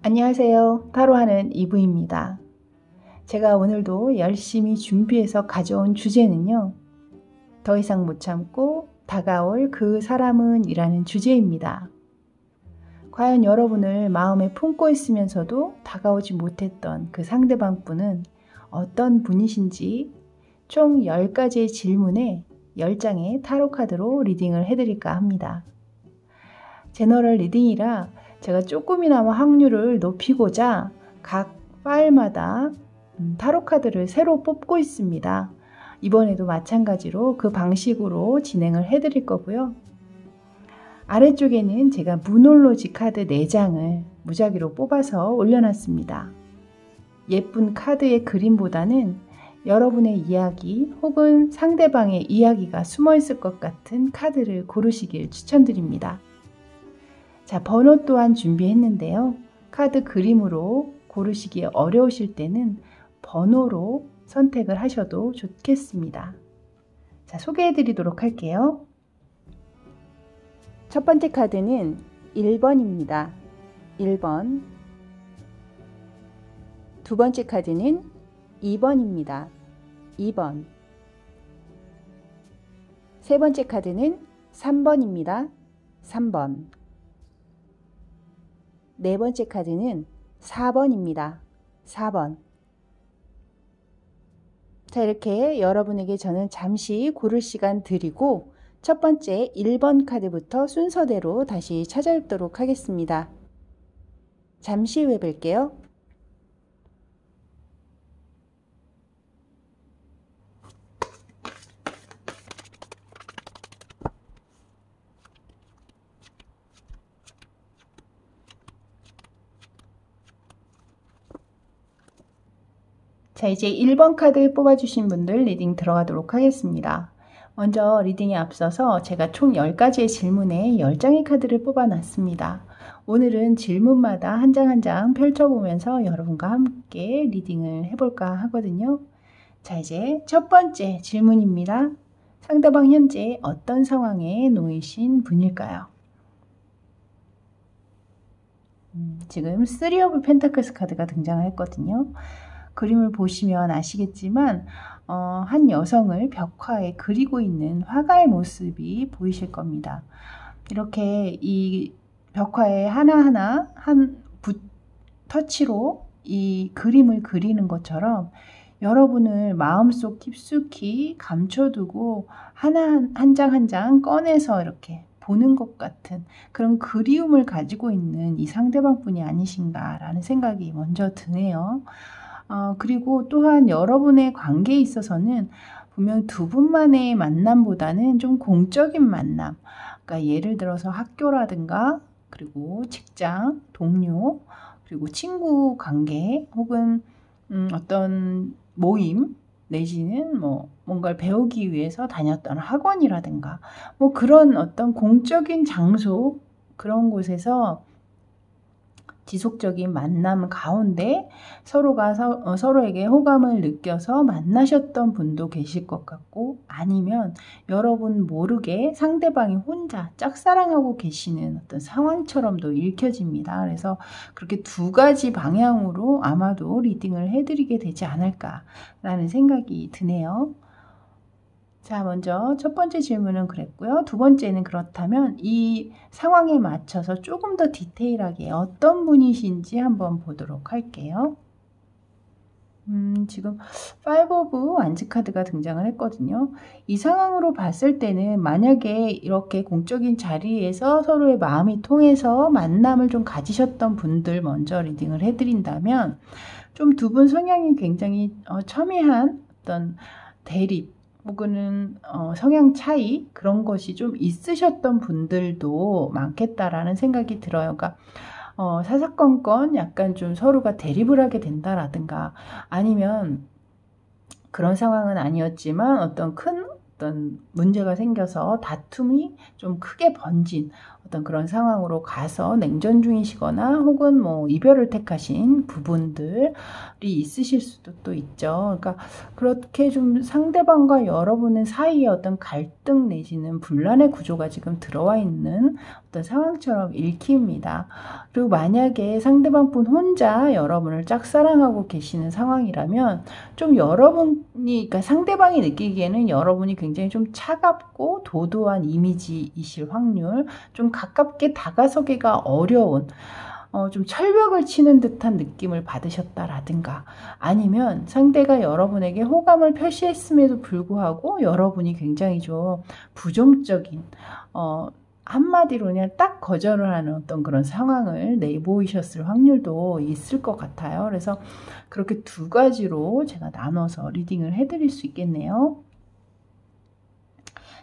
안녕하세요. 타로하는 이브입니다. 제가 오늘도 열심히 준비해서 가져온 주제는요. 더 이상 못 참고 다가올 그 사람은 이라는 주제입니다. 과연 여러분을 마음에 품고 있으면서도 다가오지 못했던 그 상대방 분은 어떤 분이신지 총 10가지의 질문에 10장의 타로 카드로 리딩을 해드릴까 합니다. 제너럴 리딩이라 제가 조금이나마 확률을 높이고자 각 파일마다 타로 카드를 새로 뽑고 있습니다. 이번에도 마찬가지로 그 방식으로 진행을 해드릴 거고요. 아래쪽에는 제가 무놀로지 카드 4장을 무작위로 뽑아서 올려놨습니다. 예쁜 카드의 그림보다는 여러분의 이야기 혹은 상대방의 이야기가 숨어있을 것 같은 카드를 고르시길 추천드립니다. 자, 번호 또한 준비했는데요. 카드 그림으로 고르시기 어려우실 때는 번호로 선택을 하셔도 좋겠습니다. 자, 소개해 드리도록 할게요. 첫 번째 카드는 1번입니다. 1번. 두 번째 카드는 2번입니다. 2번. 세 번째 카드는 3번입니다. 3번. 네 번째 카드는 4번입니다. 4번. 자, 이렇게 여러분에게 저는 잠시 고를 시간 드리고 첫 번째 1번 카드부터 순서대로 다시 찾아뵙도록 하겠습니다. 잠시 후에 뵐게요. 자, 이제 1번 카드 뽑아주신 분들 리딩 들어가도록 하겠습니다. 먼저 리딩에 앞서서 제가 총 10가지의 질문에 10장의 카드를 뽑아놨습니다. 오늘은 질문마다 한 장 한 장 펼쳐보면서 여러분과 함께 리딩을 해볼까 하거든요. 자, 이제 첫 번째 질문입니다. 상대방 현재 어떤 상황에 놓이신 분일까요? 지금 3 오브 펜타클스 카드가 등장을 했거든요. 그림을 보시면 아시겠지만 한 여성을 벽화에 그리고 있는 화가의 모습이 보이실 겁니다. 이렇게 이 벽화에 하나하나 한 붓 터치로 이 그림을 그리는 것처럼 여러분을 마음속 깊숙이 감춰두고 하나 한 장 한 장 꺼내서 이렇게 보는 것 같은 그런 그리움을 가지고 있는 이 상대방 분이 아니신가라는 생각이 먼저 드네요. 그리고 또한 여러분의 관계에 있어서는 분명 두 분만의 만남보다는 좀 공적인 만남, 그러니까 예를 들어서 학교라든가 그리고 직장, 동료, 그리고 친구 관계 혹은 어떤 모임 내지는 뭔가를 배우기 위해서 다녔던 학원이라든가 그런 어떤 공적인 장소 그런 곳에서 지속적인 만남 가운데 서로가 서로에게 호감을 느껴서 만나셨던 분도 계실 것 같고 아니면 여러분 모르게 상대방이 혼자 짝사랑하고 계시는 어떤 상황처럼도 읽혀집니다. 그래서 그렇게 두 가지 방향으로 아마도 리딩을 해드리게 되지 않을까라는 생각이 드네요. 자, 먼저 첫 번째 질문은 그랬고요. 두 번째는 그렇다면 이 상황에 맞춰서 조금 더 디테일하게 어떤 분이신지 한번 보도록 할게요. 지금 5 오브 완즈 카드가 등장을 했거든요. 이 상황으로 봤을 때는 만약에 이렇게 공적인 자리에서 서로의 마음이 통해서 만남을 좀 가지셨던 분들 먼저 리딩을 해드린다면 좀 두 분 성향이 굉장히 첨예한 어떤 대립 혹은 성향 차이 그런 것이 좀 있으셨던 분들도 많겠다라는 생각이 들어요. 그러니까 사사건건 약간 좀 서로가 대립을 하게 된다라든가 아니면 그런 상황은 아니었지만 어떤 큰 어떤 문제가 생겨서 다툼이 좀 크게 번진 어떤 그런 상황으로 가서 냉전 중이시거나 혹은 뭐 이별을 택하신 부분들이 있으실 수도 또 있죠. 그러니까 그렇게 좀 상대방과 여러분의 사이에 어떤 갈등 내지는 분란의 구조가 지금 들어와 있는 어떤 상황처럼 읽힙니다. 그리고 만약에 상대방분 혼자 여러분을 짝사랑하고 계시는 상황이라면 좀 여러분이, 그러니까 상대방이 느끼기에는 여러분이 굉장히 좀 차갑고 도도한 이미지이실 확률, 좀 가깝게 다가서기가 어려운 좀 철벽을 치는 듯한 느낌을 받으셨다라든가, 아니면 상대가 여러분에게 호감을 표시했음에도 불구하고 여러분이 굉장히 좀 부정적인 한마디로 그냥 딱 거절을 하는 어떤 그런 상황을 내보이셨을 확률도 있을 것 같아요. 그래서 그렇게 두 가지로 제가 나눠서 리딩을 해드릴 수 있겠네요.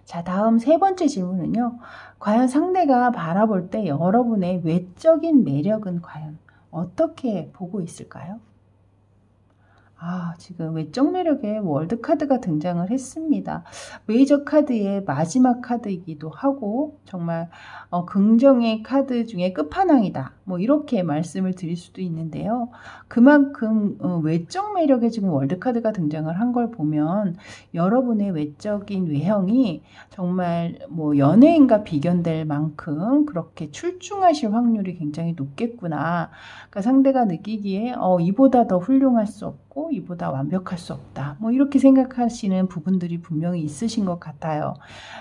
자, 다음 세 번째 질문은요. 과연 상대가 바라볼 때 여러분의 외적인 매력은 과연 어떻게 보고 있을까요? 지금 외적 매력의 월드카드가 등장을 했습니다. 메이저 카드의 마지막 카드이기도 하고 정말 긍정의 카드 중에 끝판왕이다. 뭐 이렇게 말씀을 드릴 수도 있는데요. 그만큼 외적 매력의 지금 월드카드가 등장을 한 걸 보면 여러분의 외적인 외형이 정말 뭐 연예인과 비견될 만큼 그렇게 출중하실 확률이 굉장히 높겠구나. 그러니까 상대가 느끼기에 이보다 더 훌륭할 수 없고 이보다 완벽할 수 없다. 뭐 이렇게 생각하시는 부분들이 분명히 있으신 것 같아요.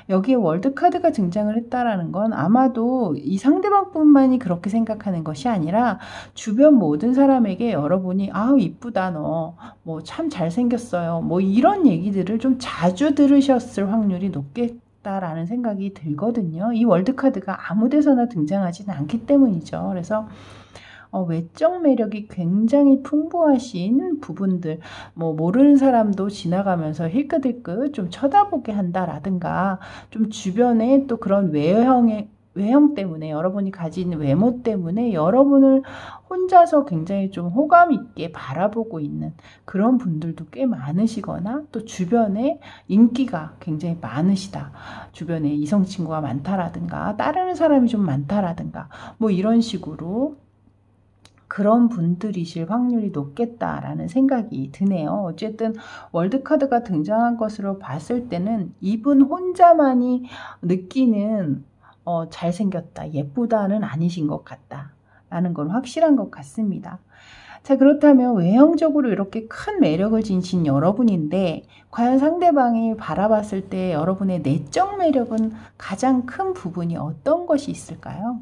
여기에 월드카드가 등장을 했다라는 건 아마도 이 상대방뿐만이 그렇게 생각하는 것이 아니라 주변 모든 사람에게 여러분이 이쁘다 너 뭐 참 잘생겼어요 뭐 이런 얘기들을 좀 자주 들으셨을 확률이 높겠다라는 생각이 들거든요. 이 월드카드가 아무 데서나 등장하지는 않기 때문이죠. 그래서 외적 매력이 굉장히 풍부하신 부분들, 뭐 모르는 사람도 지나가면서 힐끗힐끗 좀 쳐다보게 한다라든가, 좀 주변에 또 그런 외형 때문에, 여러분이 가진 외모 때문에 여러분을 혼자서 굉장히 좀 호감 있게 바라보고 있는 그런 분들도 꽤 많으시거나, 또 주변에 인기가 굉장히 많으시다, 주변에 이성 친구가 많다라든가 따르는 사람이 좀 많다라든가 뭐 이런 식으로 그런 분들이실 확률이 높겠다라는 생각이 드네요. 어쨌든 월드카드가 등장한 것으로 봤을 때는 이분 혼자만이 느끼는 잘생겼다, 예쁘다는 아니신 것 같다 라는 건 확실한 것 같습니다. 자, 그렇다면 외형적으로 이렇게 큰 매력을 지니신 여러분인데 과연 상대방이 바라봤을 때 여러분의 내적 매력은 가장 큰 부분이 어떤 것이 있을까요?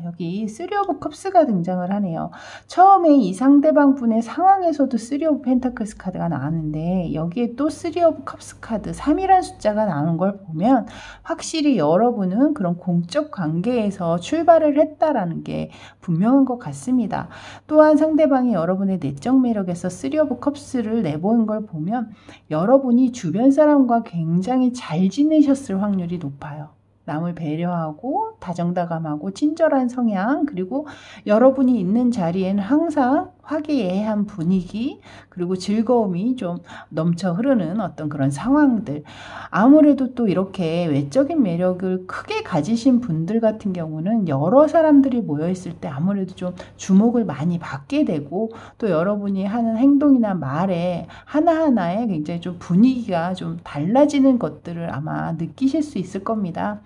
여기 3 오브 컵스가 등장을 하네요. 처음에 이 상대방 분의 상황에서도 3 오브 펜타클스 카드가 나왔는데 여기에 또 3 오브 컵스 카드 3이라는 숫자가 나오는 걸 보면 확실히 여러분은 그런 공적 관계에서 출발을 했다라는 게 분명한 것 같습니다. 또한 상대방이 여러분의 내적 매력에서 3 오브 컵스를 내보인 걸 보면 여러분이 주변 사람과 굉장히 잘 지내셨을 확률이 높아요. 남을 배려하고 다정다감하고 친절한 성향, 그리고 여러분이 있는 자리에는 항상 화기애애한 분위기, 그리고 즐거움이 좀 넘쳐 흐르는 어떤 그런 상황들. 아무래도 또 이렇게 외적인 매력을 크게 가지신 분들 같은 경우는 여러 사람들이 모여있을 때 아무래도 좀 주목을 많이 받게 되고, 또 여러분이 하는 행동이나 말에 하나하나에 굉장히 좀 분위기가 좀 달라지는 것들을 아마 느끼실 수 있을 겁니다.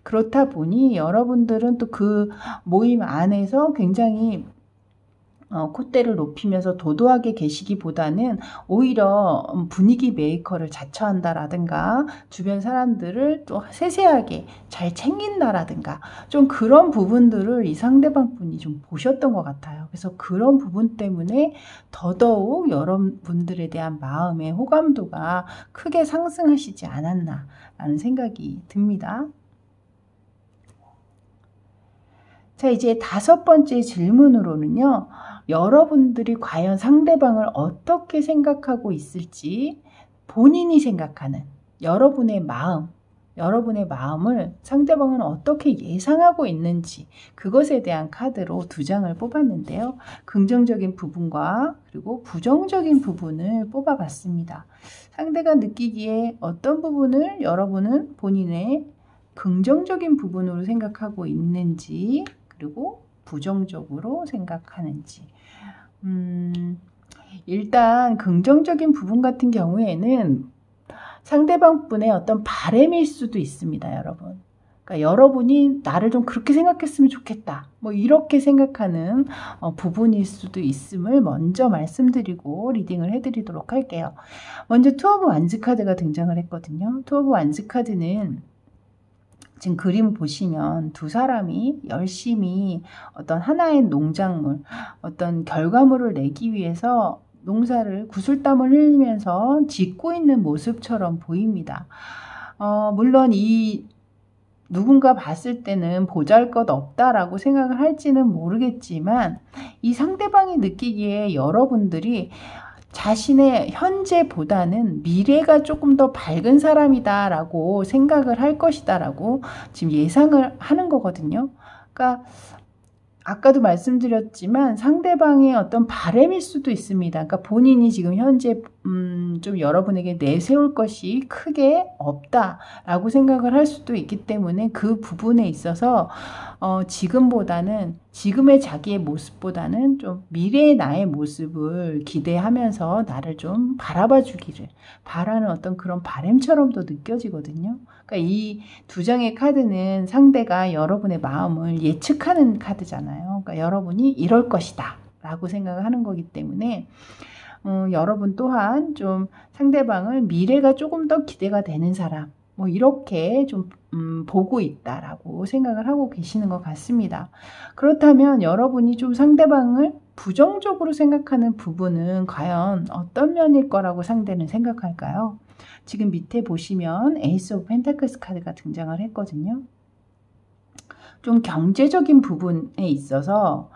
그렇다 보니 여러분들은 또 그 모임 안에서 굉장히 콧대를 높이면서 도도하게 계시기보다는 오히려 분위기 메이커를 자처한다라든가 주변 사람들을 또 세세하게 잘 챙긴다라든가 좀 그런 부분들을 이 상대방 분이 좀 보셨던 것 같아요. 그래서 그런 부분 때문에 더더욱 여러분들에 대한 마음의 호감도가 크게 상승하시지 않았나라는 생각이 듭니다. 자, 이제 5번째 질문으로는요. 여러분들이 과연 상대방을 어떻게 생각하고 있을지 본인이 생각하는 여러분의 마음, 여러분의 마음을 상대방은 어떻게 예상하고 있는지 그것에 대한 카드로 2장을 뽑았는데요. 긍정적인 부분과 그리고 부정적인 부분을 뽑아봤습니다. 상대가 느끼기에 어떤 부분을 여러분은 본인의 긍정적인 부분으로 생각하고 있는지 그리고 부정적으로 생각하는지. 일단 긍정적인 부분 같은 경우에는 상대방 분의 어떤 바람일 수도 있습니다, 여러분. 그러니까 여러분이 나를 좀 그렇게 생각했으면 좋겠다. 뭐 이렇게 생각하는 부분일 수도 있음을 먼저 말씀드리고 리딩을 해드리도록 할게요. 먼저 투 오브 완즈 카드가 등장을 했거든요. 투 오브 완즈 카드는 지금 그림 보시면 두 사람이 열심히 어떤 하나의 농작물, 어떤 결과물을 내기 위해서 농사를 구슬땀을 흘리면서 짓고 있는 모습처럼 보입니다. 물론 이 누군가 봤을 때는 보잘것없다라고 생각을 할지는 모르겠지만 이 상대방이 느끼기에 여러분들이 자신의 현재보다는 미래가 조금 더 밝은 사람이다 라고 생각을 할 것이다 라고 지금 예상을 하는 거거든요. 그러니까 아까도 말씀드렸지만 상대방의 어떤 바람일 수도 있습니다. 그러니까 본인이 지금 현재 좀 여러분에게 내세울 것이 크게 없다라고 생각을 할 수도 있기 때문에 그 부분에 있어서 지금보다는 지금의 자기의 모습보다는 좀 미래의 나의 모습을 기대하면서 나를 좀 바라봐 주기를 바라는 어떤 그런 바람처럼도 느껴지거든요. 그러니까 이 2장의 카드는 상대가 여러분의 마음을 예측하는 카드잖아요. 그러니까 여러분이 이럴 것이다 라고 생각을 하는 거기 때문에 여러분 또한 좀 상대방을 미래가 조금 더 기대가 되는 사람 뭐 이렇게 좀 보고 있다라고 생각을 하고 계시는 것 같습니다. 그렇다면 여러분이 좀 상대방을 부정적으로 생각하는 부분은 과연 어떤 면일 거라고 상대는 생각할까요? 지금 밑에 보시면 에이스 오브 펜타클스 카드가 등장을 했거든요. 좀 경제적인 부분에 있어서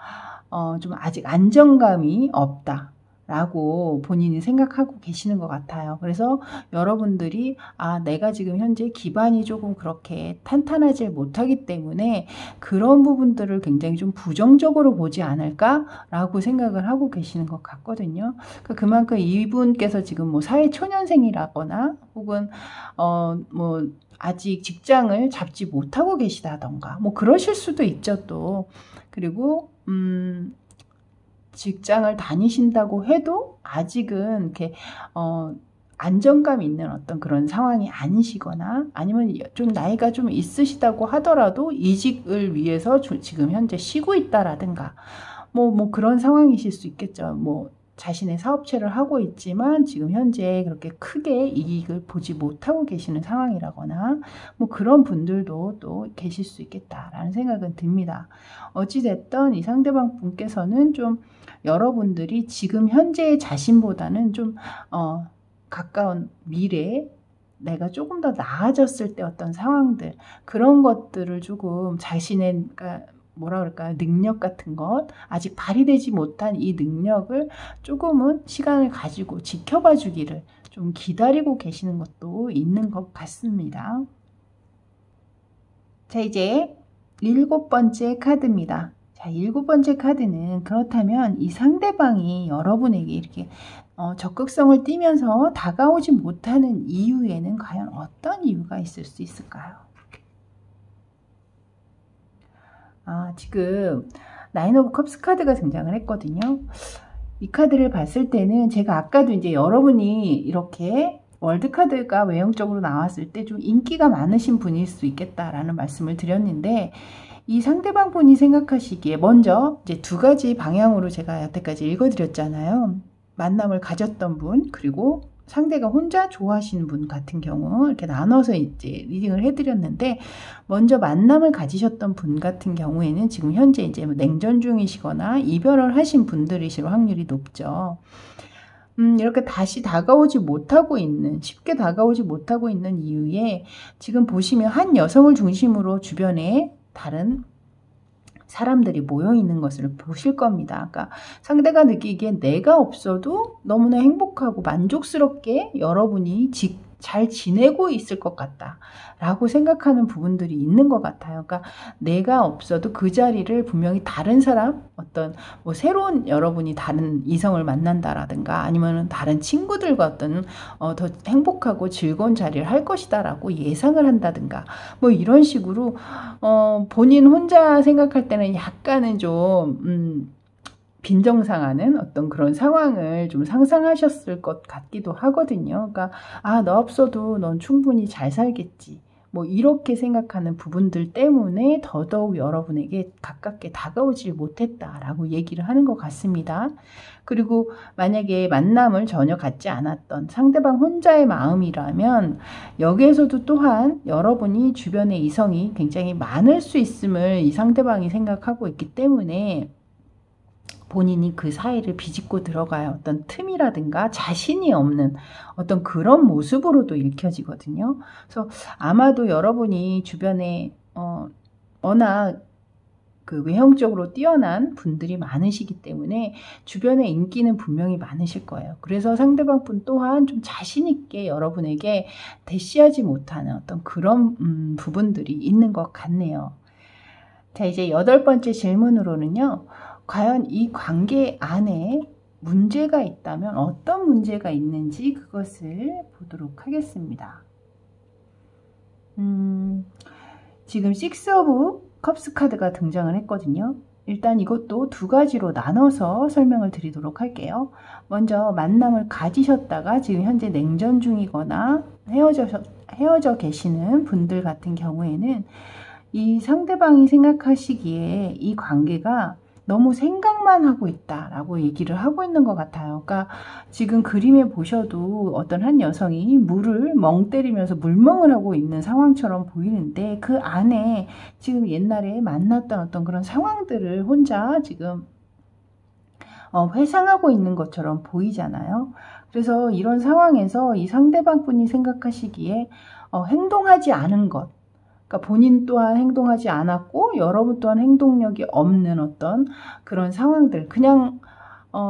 좀 아직 안정감이 없다. 라고 본인이 생각하고 계시는 것 같아요. 그래서 여러분들이 내가 지금 현재 기반이 조금 그렇게 탄탄하지 못하기 때문에 그런 부분들을 굉장히 좀 부정적으로 보지 않을까라고 생각을 하고 계시는 것 같거든요. 그만큼 이분께서 지금 뭐 사회초년생이라거나 혹은 뭐 아직 직장을 잡지 못하고 계시다던가 뭐 그러실 수도 있죠 또. 그리고 직장을 다니신다고 해도 아직은 이렇게 안정감 있는 어떤 그런 상황이 아니시거나 아니면 좀 나이가 좀 있으시다고 하더라도 이직을 위해서 지금 현재 쉬고 있다라든가 뭐 그런 상황이실 수 있겠죠. 뭐 자신의 사업체를 하고 있지만 지금 현재 그렇게 크게 이익을 보지 못하고 계시는 상황이라거나 뭐 그런 분들도 또 계실 수 있겠다라는 생각은 듭니다. 어찌됐든 이 상대방 분께서는 좀 여러분들이 지금 현재의 자신보다는 좀 가까운 미래에 내가 조금 더 나아졌을 때 어떤 상황들 그런 것들을 조금 자신의 뭐라 그럴까요? 능력 같은 것 아직 발휘되지 못한 이 능력을 조금은 시간을 가지고 지켜봐 주기를 좀 기다리고 계시는 것도 있는 것 같습니다. 자, 이제 7번째 카드입니다. 자, 7번째 카드는 그렇다면 이 상대방이 여러분에게 이렇게 적극성을 띠면서 다가오지 못하는 이유에는 과연 어떤 이유가 있을 수 있을까요? 지금 나인 오브 컵스 카드가 등장을 했거든요. 이 카드를 봤을 때는 제가 아까도 이제 여러분이 이렇게 월드카드가 외형적으로 나왔을 때 좀 인기가 많으신 분일 수 있겠다라는 말씀을 드렸는데 이 상대방 분이 생각하시기에 먼저 이제 2가지 방향으로 제가 여태까지 읽어드렸잖아요. 만남을 가졌던 분 그리고 상대가 혼자 좋아하시는 분 같은 경우 이렇게 나눠서 이제 리딩을 해드렸는데 먼저 만남을 가지셨던 분 같은 경우에는 지금 현재 이제 냉전 중이시거나 이별을 하신 분들이실 확률이 높죠. 이렇게 다시 다가오지 못하고 있는 쉽게 다가오지 못하고 있는 이유에 지금 보시면 한 여성을 중심으로 주변에 다른 사람들이 모여 있는 것을 보실 겁니다. 그러니까 상대가 느끼기에 내가 없어도 너무나 행복하고 만족스럽게 여러분이 잘 지내고 있을 것 같다 라고 생각하는 부분들이 있는 것 같아요. 그러니까 내가 없어도 그 자리를 분명히 다른 사람, 어떤 뭐 새로운 여러분이 다른 이성을 만난다라든가 아니면 다른 친구들과 어떤 더 행복하고 즐거운 자리를 할 것이다 라고 예상을 한다든가 뭐 이런 식으로 본인 혼자 생각할 때는 약간은 좀 빈정상하는 어떤 그런 상황을 좀 상상하셨을 것 같기도 하거든요. 그러니까 너 없어도 넌 충분히 잘 살겠지. 뭐 이렇게 생각하는 부분들 때문에 더더욱 여러분에게 가깝게 다가오질 못했다라고 얘기를 하는 것 같습니다. 그리고 만약에 만남을 전혀 갖지 않았던 상대방 혼자의 마음이라면 여기에서도 또한 여러분이 주변에 이성이 굉장히 많을 수 있음을 이 상대방이 생각하고 있기 때문에 본인이 그 사이를 비집고 들어가야 어떤 틈이라든가 자신이 없는 어떤 그런 모습으로도 읽혀지거든요. 그래서 아마도 여러분이 주변에 워낙 그 외형적으로 뛰어난 분들이 많으시기 때문에 주변에 인기는 분명히 많으실 거예요. 그래서 상대방 분 또한 좀 자신 있게 여러분에게 대시하지 못하는 어떤 그런 부분들이 있는 것 같네요. 자, 이제 8번째 질문으로는요. 과연 이 관계 안에 문제가 있다면 어떤 문제가 있는지 그것을 보도록 하겠습니다. 지금 6 오브 컵스 카드가 등장을 했거든요. 일단 이것도 두 가지로 나눠서 설명을 드리도록 할게요. 먼저 만남을 가지셨다가 지금 현재 냉전 중이거나 헤어져 계시는 분들 같은 경우에는 이 상대방이 생각하시기에 이 관계가 너무 생각만 하고 있다라고 얘기를 하고 있는 것 같아요. 그러니까 지금 그림에 보셔도 어떤 한 여성이 물을 멍 때리면서 물멍을 하고 있는 상황처럼 보이는데 그 안에 지금 옛날에 만났던 어떤 그런 상황들을 혼자 지금 회상하고 있는 것처럼 보이잖아요. 그래서 이런 상황에서 이 상대방 분이 생각하시기에 행동하지 않은 것, 그러니까 본인 또한 행동하지 않았고 여러분 또한 행동력이 없는 어떤 그런 상황들, 그냥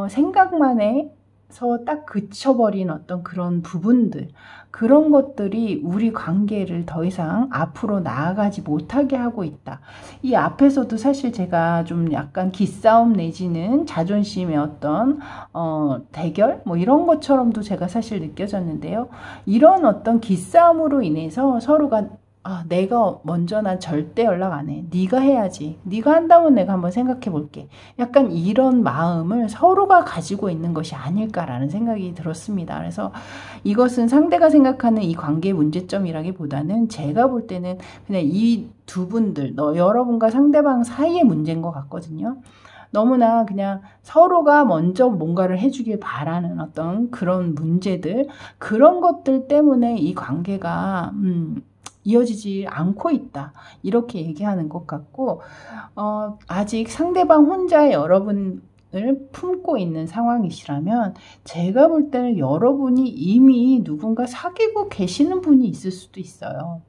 생각만 해서 딱 그쳐버린 어떤 그런 부분들, 그런 것들이 우리 관계를 더 이상 앞으로 나아가지 못하게 하고 있다. 이 앞에서도 사실 제가 좀 약간 기싸움 내지는 자존심의 어떤 대결 뭐 이런 것처럼도 제가 사실 느껴졌는데요. 이런 어떤 기싸움으로 인해서 서로가 내가 먼저 난 절대 연락 안 해. 네가 해야지. 네가 한다면 내가 한번 생각해 볼게. 약간 이런 마음을 서로가 가지고 있는 것이 아닐까라는 생각이 들었습니다. 그래서 이것은 상대가 생각하는 이 관계의 문제점이라기보다는 제가 볼 때는 그냥 이 두 분들, 여러분과 상대방 사이의 문제인 것 같거든요. 너무나 그냥 서로가 먼저 뭔가를 해주길 바라는 어떤 그런 문제들, 그런 것들 때문에 이 관계가 이어지지 않고 있다. 이렇게 얘기하는 것 같고 아직 상대방 혼자 여러분을 품고 있는 상황이시라면 제가 볼 때는 여러분이 이미 누군가 사귀고 계시는 분이 있을 수도 있어요.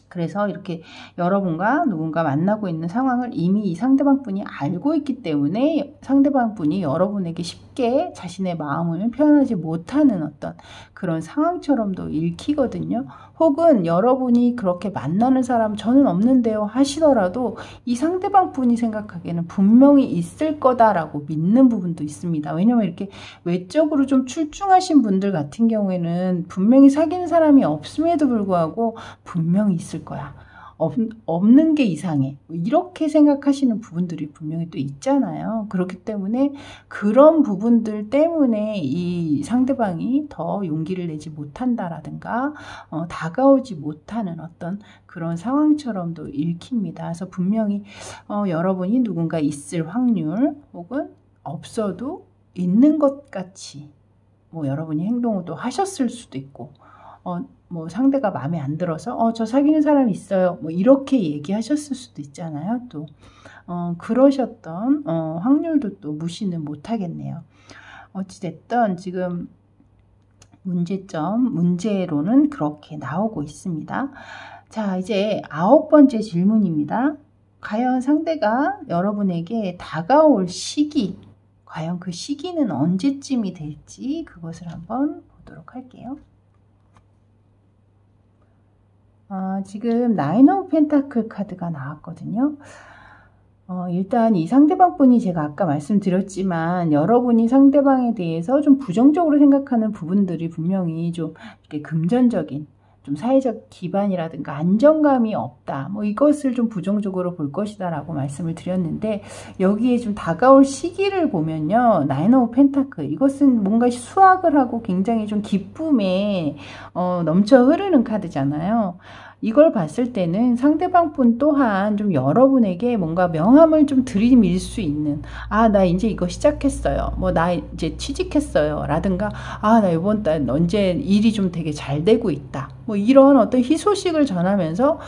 그래서 이렇게 여러분과 누군가 만나고 있는 상황을 이미 이 상대방 분이 알고 있기 때문에 상대방 분이 여러분에게 쉽게 자신의 마음을 표현하지 못하는 어떤 그런 상황처럼도 읽히거든요. 혹은 여러분이 그렇게 만나는 사람 저는 없는데요 하시더라도 이 상대방 분이 생각하기에는 분명히 있을 거다라고 믿는 부분도 있습니다. 왜냐면 이렇게 외적으로 좀 출중하신 분들 같은 경우에는 분명히 사귀는 사람이 없음에도 불구하고 분명히 있을 거야. 없는 게 이상해. 이렇게 생각하시는 부분들이 분명히 또 있잖아요. 그렇기 때문에 그런 부분들 때문에 이 상대방이 더 용기를 내지 못한다라든가 다가오지 못하는 어떤 그런 상황처럼도 읽힙니다. 그래서 분명히 여러분이 누군가 있을 확률 혹은 없어도 있는 것 같이 뭐 여러분이 행동을 또 하셨을 수도 있고 뭐 상대가 마음에 안 들어서 저 사귀는 사람이 있어요 뭐 이렇게 얘기하셨을 수도 있잖아요. 또 그러셨던 확률도 또 무시는 못하겠네요. 어찌됐든 지금 문제로는 그렇게 나오고 있습니다. 자, 이제 9번째 질문입니다. 과연 상대가 여러분에게 다가올 시기, 과연 그 시기는 언제쯤이 될지 그것을 한번 보도록 할게요. 지금 나인 오브 펜타클 카드가 나왔거든요. 일단 이 상대방 분이 제가 아까 말씀드렸지만 여러분이 상대방에 대해서 좀 부정적으로 생각하는 부분들이 분명히 좀 이렇게 금전적인 좀 사회적 기반이라든가 안정감이 없다. 뭐 이것을 좀 부정적으로 볼 것이다 라고 말씀을 드렸는데 여기에 좀 다가올 시기를 보면요. 나인 오브 펜타클 이것은 뭔가 수확을 하고 굉장히 좀 기쁨에 넘쳐 흐르는 카드잖아요. 이걸 봤을 때는 상대방 분 또한 좀 여러분에게 뭔가 명함을 좀 들이밀 수 있는 나 이제 이거 시작했어요. 뭐 나 이제 취직했어요. 라든가 나 이번 달 언제 일이 좀 되게 잘 되고 있다. 뭐 이런 어떤 희소식을 전하면서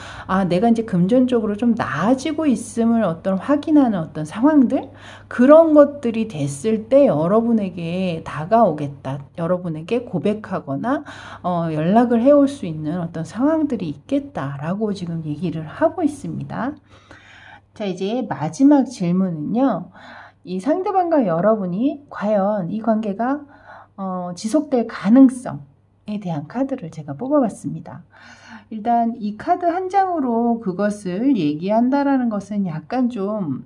내가 이제 금전적으로 좀 나아지고 있음을 어떤 확인하는 어떤 상황들 그런 것들이 됐을 때 여러분에게 다가오겠다. 여러분에게 고백하거나 연락을 해올 수 있는 어떤 상황들이 있겠다라고 지금 얘기를 하고 있습니다. 자, 이제 마지막 질문은요. 이 상대방과 여러분이 과연 이 관계가 지속될 가능성에 대한 카드를 제가 뽑아봤습니다. 일단 이 카드 한 장으로 그것을 얘기한다라는 것은 약간 좀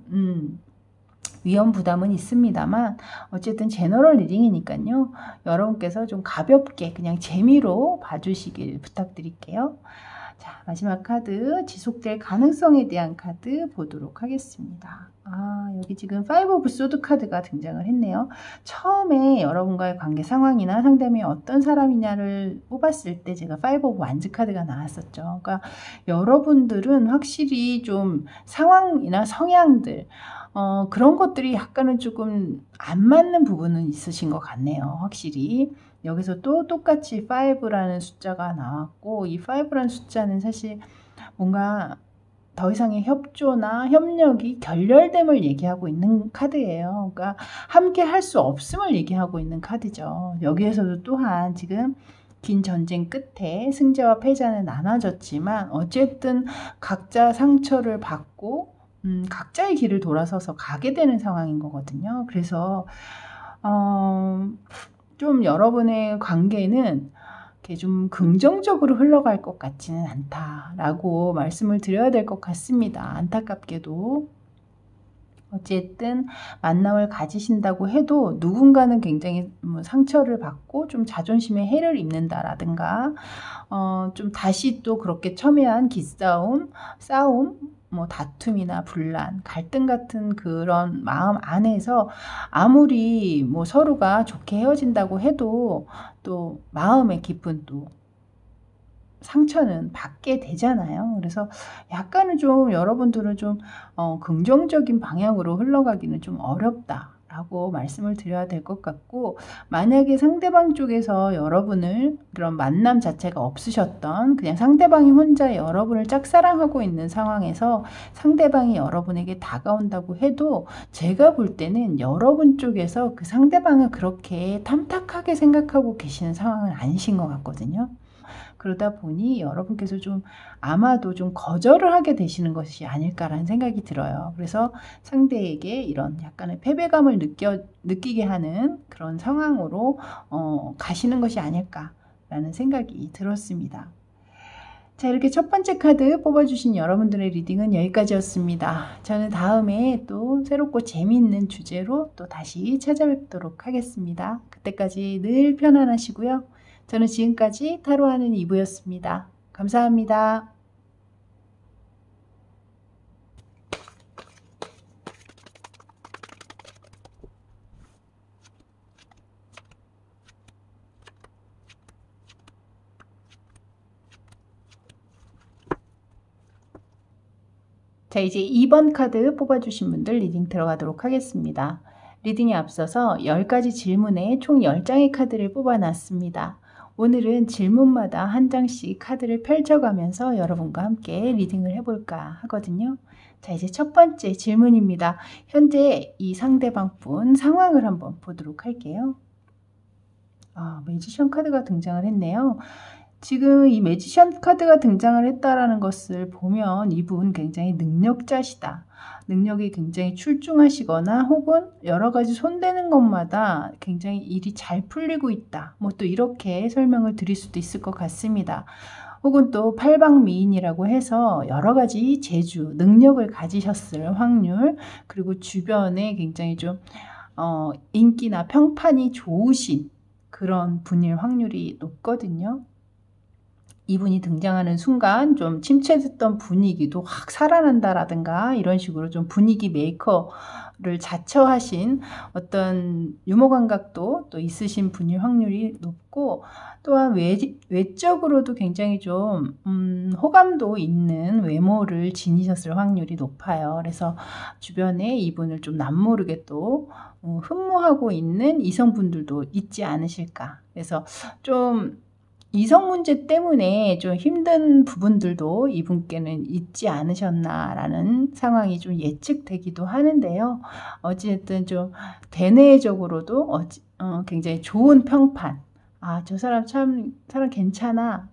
위험 부담은 있습니다만 어쨌든 제너럴 리딩이니까요. 여러분께서 좀 가볍게 그냥 재미로 봐주시길 부탁드릴게요. 자, 마지막 카드 지속될 가능성에 대한 카드 보도록 하겠습니다. 여기 지금 5 오브 소드 카드가 등장을 했네요. 처음에 여러분과의 관계 상황이나 상대방이 어떤 사람이냐를 뽑았을 때 제가 5 오브 완즈 카드가 나왔었죠. 그러니까 여러분들은 확실히 좀 상황이나 성향들 그런 것들이 약간은 조금 안 맞는 부분은 있으신 것 같네요. 확실히. 여기서 또 똑같이 5라는 숫자가 나왔고 이 5라는 숫자는 사실 뭔가 더 이상의 협조나 협력이 결렬됨을 얘기하고 있는 카드예요. 그러니까 함께 할 수 없음을 얘기하고 있는 카드죠. 여기에서도 또한 지금 긴 전쟁 끝에 승자와 패자는 나눠졌지만 어쨌든 각자 상처를 받고 각자의 길을 돌아서서 가게 되는 상황인 거거든요. 그래서 좀 여러분의 관계는 이렇게 좀 긍정적으로 흘러갈 것 같지는 않다라고 말씀을 드려야 될 것 같습니다. 안타깝게도. 어쨌든 만남을 가지신다고 해도 누군가는 굉장히 상처를 받고 좀 자존심에 해를 입는다라든가 좀 다시 또 그렇게 첨예한 기싸움, 싸움, 뭐 다툼이나 분란, 갈등 같은 그런 마음 안에서 아무리 뭐 서로가 좋게 헤어진다고 해도 또 마음의 깊은 또 상처는 받게 되잖아요. 그래서 약간은 좀 여러분들은 좀 긍정적인 방향으로 흘러가기는 좀 어렵다라고 말씀을 드려야 될 것 같고 만약에 상대방 쪽에서 여러분을 그런 만남 자체가 없으셨던 그냥 상대방이 혼자 여러분을 짝사랑하고 있는 상황에서 상대방이 여러분에게 다가온다고 해도 제가 볼 때는 여러분 쪽에서 그 상대방을 그렇게 탐탁하게 생각하고 계시는 상황은 아니신 것 같거든요. 그러다 보니 여러분께서 좀 아마도 좀 거절을 하게 되시는 것이 아닐까라는 생각이 들어요. 그래서 상대에게 이런 약간의 패배감을 느끼게 하는 그런 상황으로 가시는 것이 아닐까라는 생각이 들었습니다. 자, 이렇게 첫 번째 카드 뽑아주신 여러분들의 리딩은 여기까지였습니다. 저는 다음에 또 새롭고 재미있는 주제로 또 다시 찾아뵙도록 하겠습니다. 그때까지 늘 편안하시고요. 저는 지금까지 타로하는 이브였습니다. 감사합니다. 자, 이제 2번 카드 뽑아주신 분들 리딩 들어가도록 하겠습니다. 리딩에 앞서서 10가지 질문에 총 10장의 카드를 뽑아놨습니다. 오늘은 질문마다 한 장씩 카드를 펼쳐가면서 여러분과 함께 리딩을 해볼까 하거든요. 자, 이제 첫 번째 질문입니다. 현재 이 상대방 분 상황을 한번 보도록 할게요. 매지션 카드가 등장을 했네요. 지금 이 매지션 카드가 등장을 했다라는 것을 보면 이분 굉장히 능력자시다. 능력이 굉장히 출중하시거나 혹은 여러 가지 손대는 것마다 굉장히 일이 잘 풀리고 있다. 뭐 또 이렇게 설명을 드릴 수도 있을 것 같습니다. 혹은 또 팔방미인이라고 해서 여러 가지 재주, 능력을 가지셨을 확률, 그리고 주변에 굉장히 좀 인기나 평판이 좋으신 그런 분일 확률이 높거든요. 이분이 등장하는 순간 좀 침체됐던 분위기도 확 살아난다라든가 이런 식으로 좀 분위기 메이커를 자처하신 어떤 유머 감각도 또 있으신 분일 확률이 높고, 또한 외적으로도 굉장히 좀 호감도 있는 외모를 지니셨을 확률이 높아요. 그래서 주변에 이분을 좀 남모르게 또 흠모하고 있는 이성분들도 있지 않으실까. 그래서 좀 이성 문제 때문에 좀 힘든 부분들도 이분께는 있지 않으셨나라는 상황이 좀 예측되기도 하는데요. 어찌됐든 좀 대내적으로도 굉장히 좋은 평판, 저 사람 사람 괜찮아,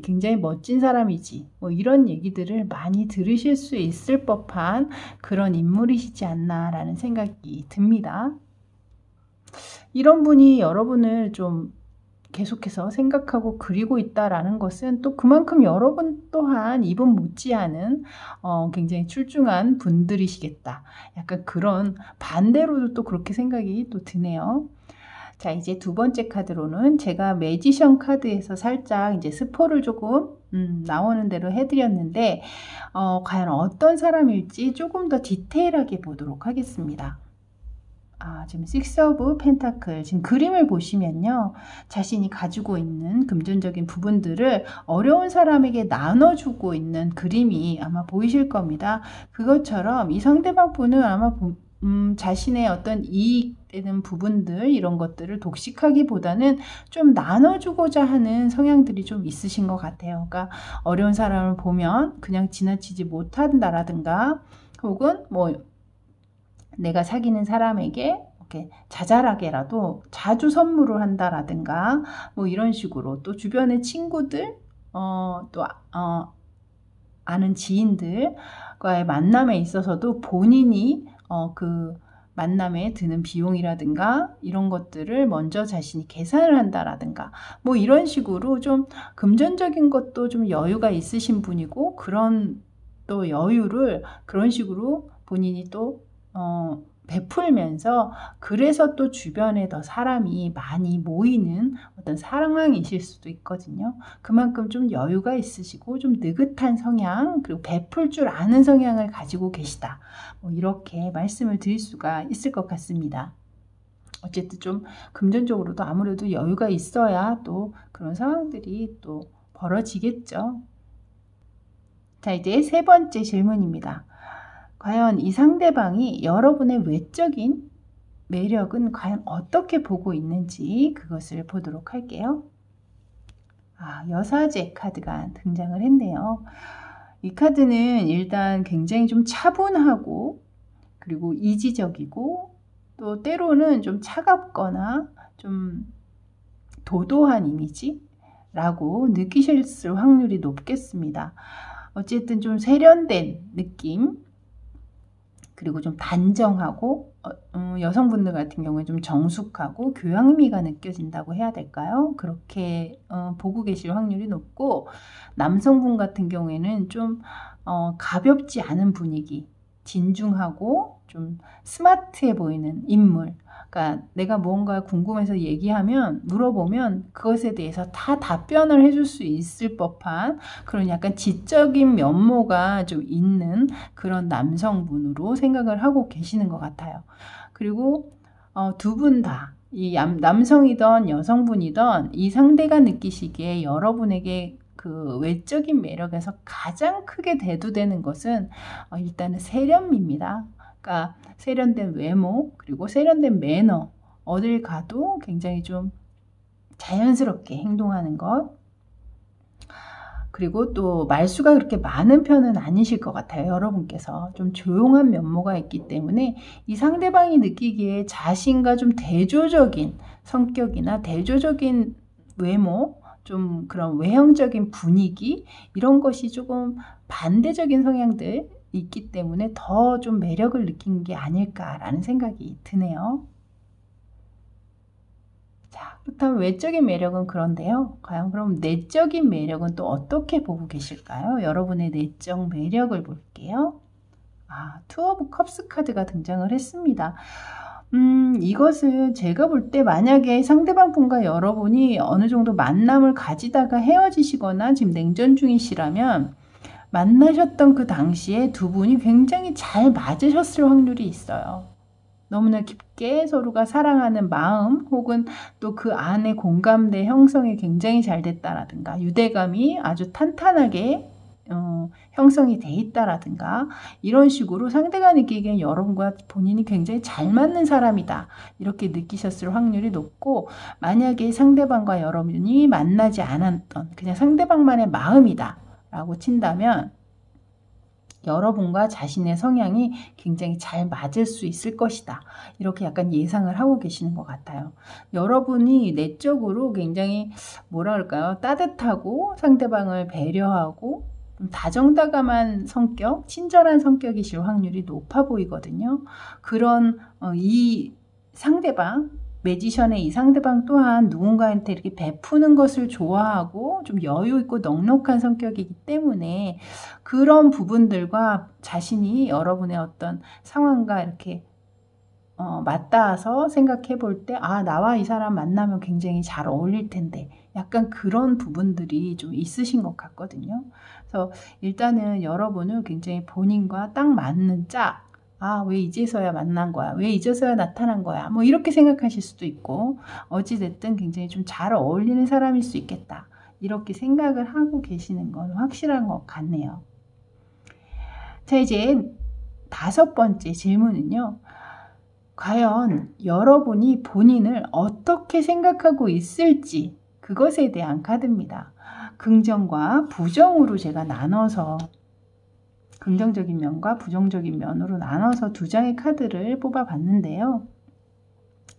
굉장히 멋진 사람이지, 뭐 이런 얘기들을 많이 들으실 수 있을 법한 그런 인물이시지 않나라는 생각이 듭니다. 이런 분이 여러분을 좀 계속해서 생각하고 그리고 있다라는 것은 또 그만큼 여러분 또한 이분 못지않은 굉장히 출중한 분들이시겠다. 약간 그런 반대로도 또 그렇게 생각이 또 드네요. 자, 이제 두 번째 카드로는 제가 매지션 카드에서 살짝 이제 스포를 조금 나오는 대로 해드렸는데 과연 어떤 사람일지 조금 더 디테일하게 보도록 하겠습니다. 지금 식스 오브 펜타클, 지금 그림을 보시면요, 자신이 가지고 있는 금전적인 부분들을 어려운 사람에게 나눠주고 있는 그림이 아마 보이실 겁니다. 그것처럼 이 상대방 분은 아마 자신의 어떤 이익되는 부분들, 이런 것들을 독식하기보다는 좀 나눠주고자 하는 성향들이 좀 있으신 것 같아요. 그러니까 어려운 사람을 보면 그냥 지나치지 못한다라든가, 혹은 뭐 내가 사귀는 사람에게 이렇게 자잘하게라도 자주 선물을 한다라든가 뭐 이런 식으로, 또 주변의 친구들 또 아는 지인들과의 만남에 있어서도 본인이 그 만남에 드는 비용이라든가 이런 것들을 먼저 자신이 계산을 한다라든가 뭐 이런 식으로 좀 금전적인 것도 좀 여유가 있으신 분이고, 그런 또 여유를 그런 식으로 본인이 또 베풀면서, 그래서 또 주변에 더 사람이 많이 모이는 어떤 상황이실 수도 있거든요. 그만큼 좀 여유가 있으시고 좀 느긋한 성향, 그리고 베풀 줄 아는 성향을 가지고 계시다, 뭐 이렇게 말씀을 드릴 수가 있을 것 같습니다. 어쨌든 좀 금전적으로도 아무래도 여유가 있어야 또 그런 상황들이 또 벌어지겠죠. 자, 이제 세 번째 질문입니다. 과연 이 상대방이 여러분의 외적인 매력은 과연 어떻게 보고 있는지 그것을 보도록 할게요. 여사제 카드가 등장을 했네요. 이 카드는 일단 굉장히 좀 차분하고, 그리고 이지적이고, 또 때로는 좀 차갑거나 좀 도도한 이미지라고 느끼실 확률이 높겠습니다. 어쨌든 좀 세련된 느낌, 그리고 좀 단정하고, 여성분들 같은 경우에 좀 정숙하고 교양미가 느껴진다고 해야 될까요? 그렇게 보고 계실 확률이 높고, 남성분 같은 경우에는 좀 가볍지 않은 분위기, 진중하고 좀 스마트해 보이는 인물, 그러니까 내가 뭔가 궁금해서 얘기하면, 물어보면 그것에 대해서 다 답변을 해줄 수 있을 법한 그런 약간 지적인 면모가 좀 있는 그런 남성분으로 생각을 하고 계시는 것 같아요. 그리고 두 분 다, 이 남성이든 여성분이든 이 상대가 느끼시기에 여러분에게 그 외적인 매력에서 가장 크게 대두되는 것은 일단은 세련미입니다. 그러니까 세련된 외모, 그리고 세련된 매너, 어딜 가도 굉장히 좀 자연스럽게 행동하는 것, 그리고 또 말수가 그렇게 많은 편은 아니실 것 같아요. 여러분께서 좀 조용한 면모가 있기 때문에 이 상대방이 느끼기에 자신과 좀 대조적인 성격이나 대조적인 외모, 좀 그런 외형적인 분위기, 이런 것이 조금 반대적인 성향들 있기 때문에 더 좀 매력을 느낀 게 아닐까라는 생각이 드네요. 자, 그렇다면 외적인 매력은 그런데요. 과연 그럼 내적인 매력은 또 어떻게 보고 계실까요? 여러분의 내적 매력을 볼게요. 투 오브 컵스 카드가 등장을 했습니다. 이것은 제가 볼 때 만약에 상대방 분과 여러분이 어느 정도 만남을 가지다가 헤어지시거나 지금 냉전 중이시라면 만나셨던 그 당시에 두 분이 굉장히 잘 맞으셨을 확률이 있어요. 너무나 깊게 서로가 사랑하는 마음 혹은 또 그 안에 공감대 형성이 굉장히 잘 됐다라든가 유대감이 아주 탄탄하게 형성이 돼 있다라든가 이런 식으로 상대가 느끼기엔 여러분과 본인이 굉장히 잘 맞는 사람이다 이렇게 느끼셨을 확률이 높고 만약에 상대방과 여러분이 만나지 않았던 그냥 상대방만의 마음이다 라고 친다면 여러분과 자신의 성향이 굉장히 잘 맞을 수 있을 것이다. 이렇게 약간 예상을 하고 계시는 것 같아요. 여러분이 내적으로 굉장히 뭐라 그럴까요? 따뜻하고 상대방을 배려하고 좀 다정다감한 성격, 친절한 성격이실 확률이 높아 보이거든요. 그런 이 상대방 매지션의 이 상대방 또한 누군가한테 이렇게 베푸는 것을 좋아하고 좀 여유 있고 넉넉한 성격이기 때문에 그런 부분들과 자신이 여러분의 어떤 상황과 이렇게 맞닿아서 생각해 볼 때 나와 이 사람 만나면 굉장히 잘 어울릴 텐데 약간 그런 부분들이 좀 있으신 것 같거든요. 그래서 일단은 여러분은 굉장히 본인과 딱 맞는 짝 왜 이제서야 만난 거야? 왜 이제서야 나타난 거야? 뭐 이렇게 생각하실 수도 있고 어찌됐든 굉장히 좀 잘 어울리는 사람일 수 있겠다. 이렇게 생각을 하고 계시는 건 확실한 것 같네요. 자, 이제 5번째 질문은요. 과연 여러분이 본인을 어떻게 생각하고 있을지 그것에 대한 카드입니다. 긍정과 부정으로 제가 나눠서 긍정적인 면과 부정적인 면으로 나눠서 2장의 카드를 뽑아봤는데요.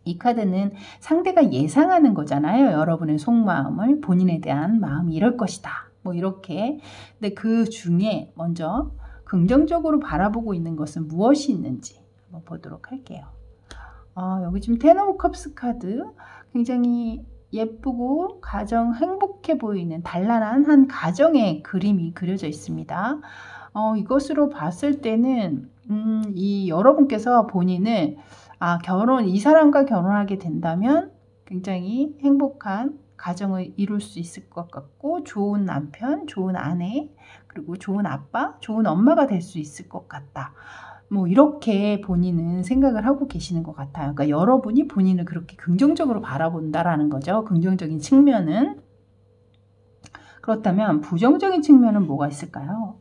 이 카드는 상대가 예상하는 거잖아요. 여러분의 속마음을 본인에 대한 마음이 이럴 것이다. 뭐 이렇게. 근데 그 중에 먼저 긍정적으로 바라보고 있는 것은 무엇이 있는지 한번 보도록 할게요. 여기 지금 텐 오브 컵스 카드 굉장히 예쁘고 가정 행복해 보이는 단란한 한 가정의 그림이 그려져 있습니다. 이것으로 봤을 때는 이 여러분께서 본인을 이 사람과 결혼하게 된다면 굉장히 행복한 가정을 이룰 수 있을 것 같고 좋은 남편, 좋은 아내, 그리고 좋은 아빠, 좋은 엄마가 될 수 있을 것 같다. 뭐 이렇게 본인은 생각을 하고 계시는 것 같아요. 그러니까 여러분이 본인을 그렇게 긍정적으로 바라본다라는 거죠. 긍정적인 측면은. 그렇다면 부정적인 측면은 뭐가 있을까요?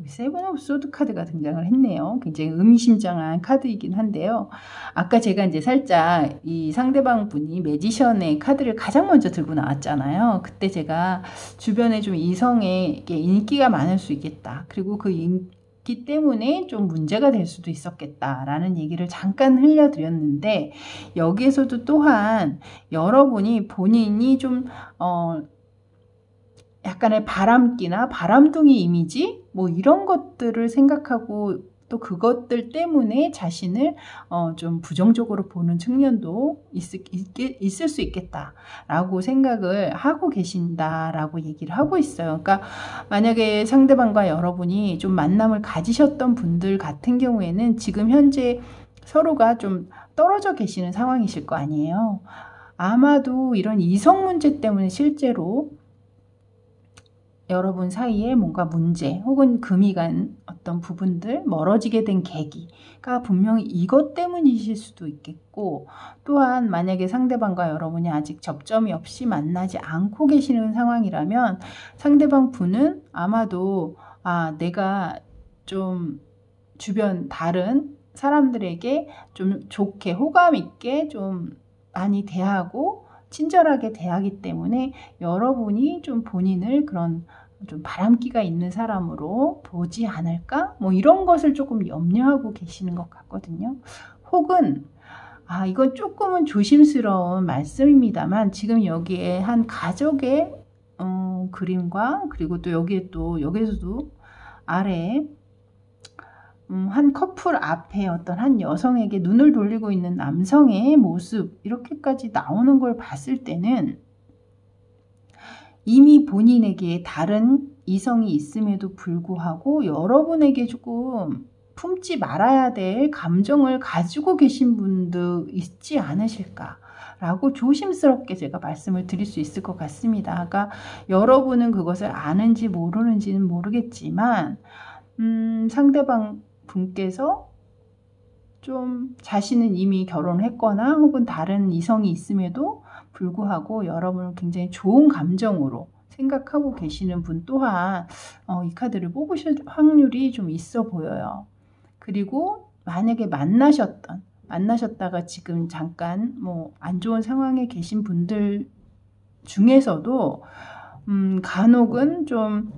세븐 오브 소드 카드가 등장을 했네요. 굉장히 의미심장한 카드이긴 한데요. 아까 제가 이제 살짝 이 상대방 분이 매지션의 카드를 가장 먼저 들고 나왔잖아요. 그때 제가 주변에 좀 이성에게 인기가 많을 수 있겠다. 그리고 그 인기 때문에 좀 문제가 될 수도 있었겠다라는 얘기를 잠깐 흘려드렸는데 여기에서도 또한 여러분이 본인이 좀 약간의 바람기나 바람둥이 이미지 뭐 이런 것들을 생각하고 또 그것들 때문에 자신을 좀 부정적으로 보는 측면도 있을 수 있겠다라고 생각을 하고 계신다라고 얘기를 하고 있어요. 그러니까 만약에 상대방과 여러분이 좀 만남을 가지셨던 분들 같은 경우에는 지금 현재 서로가 좀 떨어져 계시는 상황이실 거 아니에요. 아마도 이런 이성 문제 때문에 실제로 여러분 사이에 뭔가 문제 혹은 금이 간 어떤 부분들 멀어지게 된 계기가 분명히 이것 때문이실 수도 있겠고 또한 만약에 상대방과 여러분이 아직 접점이 없이 만나지 않고 계시는 상황이라면 상대방 분은 아마도 내가 좀 주변 다른 사람들에게 좀 좋게 호감 있게 좀 많이 대하고 친절하게 대하기 때문에 여러분이 좀 본인을 그런 좀 바람기가 있는 사람으로 보지 않을까? 뭐 이런 것을 조금 염려하고 계시는 것 같거든요. 혹은 이건 조금은 조심스러운 말씀입니다만 지금 여기에 한 가족의 그림과 그리고 또 여기에서도 아래에 한 커플 앞에 어떤 한 여성에게 눈을 돌리고 있는 남성의 모습 이렇게까지 나오는 걸 봤을 때는 이미 본인에게 다른 이성이 있음에도 불구하고 여러분에게 조금 품지 말아야 될 감정을 가지고 계신 분도 있지 않으실까라고 조심스럽게 제가 말씀을 드릴 수 있을 것 같습니다. 그러니까 여러분은 그것을 아는지 모르는지는 모르겠지만 상대방 분께서 좀 자신은 이미 결혼했거나 혹은 다른 이성이 있음에도 불구하고 여러분을 굉장히 좋은 감정으로 생각하고 계시는 분 또한 이 카드를 뽑으실 확률이 좀 있어 보여요. 그리고 만약에 만나셨다가 지금 잠깐 뭐 안 좋은 상황에 계신 분들 중에서도 간혹은 좀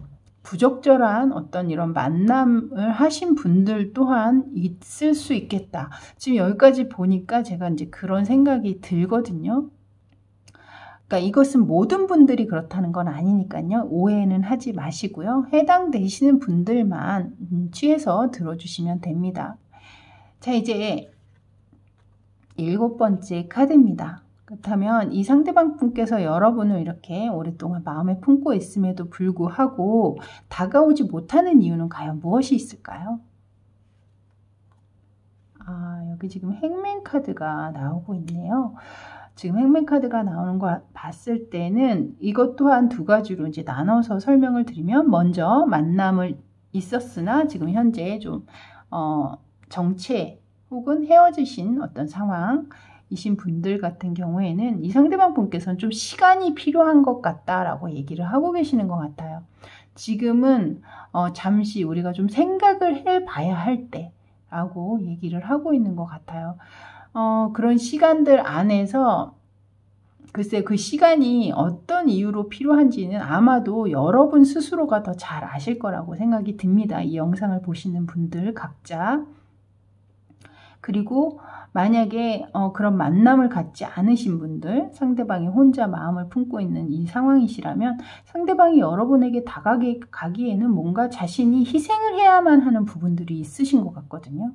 부적절한 어떤 이런 만남을 하신 분들 또한 있을 수 있겠다. 지금 여기까지 보니까 제가 이제 그런 생각이 들거든요. 그러니까 이것은 모든 분들이 그렇다는 건 아니니까요. 오해는 하지 마시고요. 해당되시는 분들만 취해서 들어주시면 됩니다. 자, 이제 7번째 카드입니다. 그렇다면 이 상대방 분께서 여러분을 이렇게 오랫동안 마음에 품고 있음에도 불구하고 다가오지 못하는 이유는 과연 무엇이 있을까요? 여기 지금 행맨 카드가 나오고 있네요. 지금 행맨 카드가 나오는 거 봤을 때는 이것 또한 두 가지로 이제 나눠서 설명을 드리면, 먼저 만남을 있었으나 지금 현재 좀 정체 혹은 헤어지신 어떤 상황이신 분들 같은 경우에는 이 상대방 분께서는 좀 시간이 필요한 것 같다라고 얘기를 하고 계시는 것 같아요. 지금은 잠시 우리가 좀 생각을 해봐야 할 때라고 얘기를 하고 있는 것 같아요. 그런 시간들 안에서 글쎄 그 시간이 어떤 이유로 필요한지는 아마도 여러분 스스로가 더 잘 아실 거라고 생각이 듭니다. 이 영상을 보시는 분들 각자. 그리고 만약에 그런 만남을 갖지 않으신 분들, 상대방이 혼자 마음을 품고 있는 이 상황이시라면 상대방이 여러분에게 다가가기에는 뭔가 자신이 희생을 해야만 하는 부분들이 있으신 것 같거든요.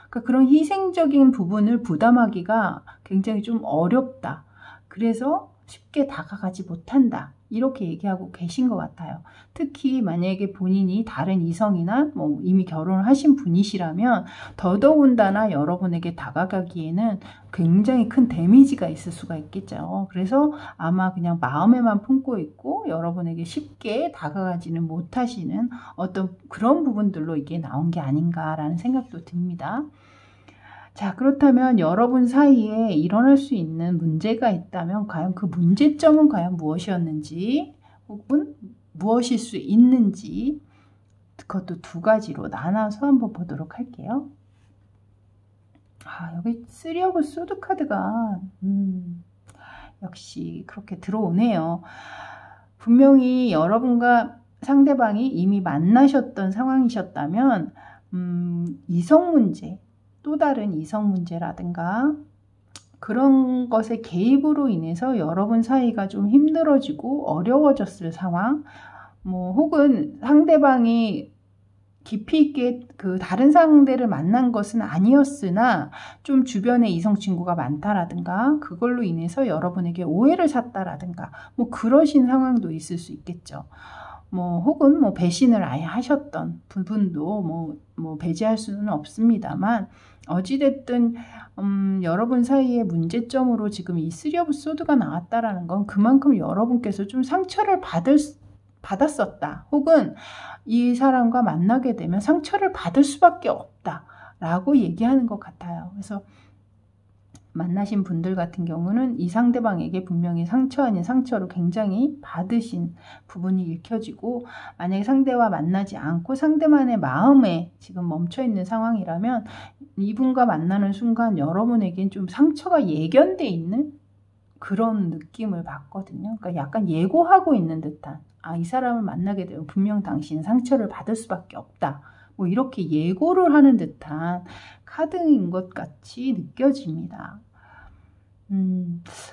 그러니까 그런 희생적인 부분을 부담하기가 굉장히 좀 어렵다. 그래서 쉽게 다가가지 못한다. 이렇게 얘기하고 계신 것 같아요. 특히 만약에 본인이 다른 이성이나 뭐 이미 결혼을 하신 분이시라면 더더군다나 여러분에게 다가가기에는 굉장히 큰 데미지가 있을 수가 있겠죠. 그래서 아마 그냥 마음에만 품고 있고 여러분에게 쉽게 다가가지는 못하시는 어떤 그런 부분들로 이게 나온 게 아닌가라는 생각도 듭니다. 자, 그렇다면 여러분 사이에 일어날 수 있는 문제가 있다면 과연 그 문제점은 과연 무엇이었는지 혹은 무엇일 수 있는지, 그것도 두 가지로 나눠서 한번 보도록 할게요. 여기 3 오브 소드 카드가 역시 그렇게 들어오네요. 분명히 여러분과 상대방이 이미 만나셨던 상황이셨다면 이성 문제, 또 다른 이성 문제라든가 그런 것의 개입으로 인해서 여러분 사이가 좀 힘들어지고 어려워졌을 상황, 뭐 혹은 상대방이 깊이 있게 그 다른 상대를 만난 것은 아니었으나 좀 주변에 이성 친구가 많다라든가 그걸로 인해서 여러분에게 오해를 샀다라든가 뭐 그러신 상황도 있을 수 있겠죠. 뭐 혹은 뭐 배신을 아예 하셨던 부분도 뭐 배제할 수는 없습니다만, 어찌됐든 여러분 사이의 문제점으로 지금 이 3 오브 소드가 나왔다라는 건 그만큼 여러분께서 좀 상처를 받았었다, 혹은 이 사람과 만나게 되면 상처를 받을 수밖에 없다 라고 얘기하는 것 같아요. 그래서 만나신 분들 같은 경우는 이 상대방에게 분명히 상처 아닌 상처로 굉장히 받으신 부분이 읽혀지고, 만약에 상대와 만나지 않고 상대만의 마음에 지금 멈춰있는 상황이라면 이분과 만나는 순간 여러분에겐 좀 상처가 예견돼 있는 그런 느낌을 받거든요. 그러니까 약간 예고하고 있는 듯한, 이 사람을 만나게 되면 분명 당신은 상처를 받을 수밖에 없다, 뭐 이렇게 예고를 하는 듯한 카드인 것 같이 느껴집니다.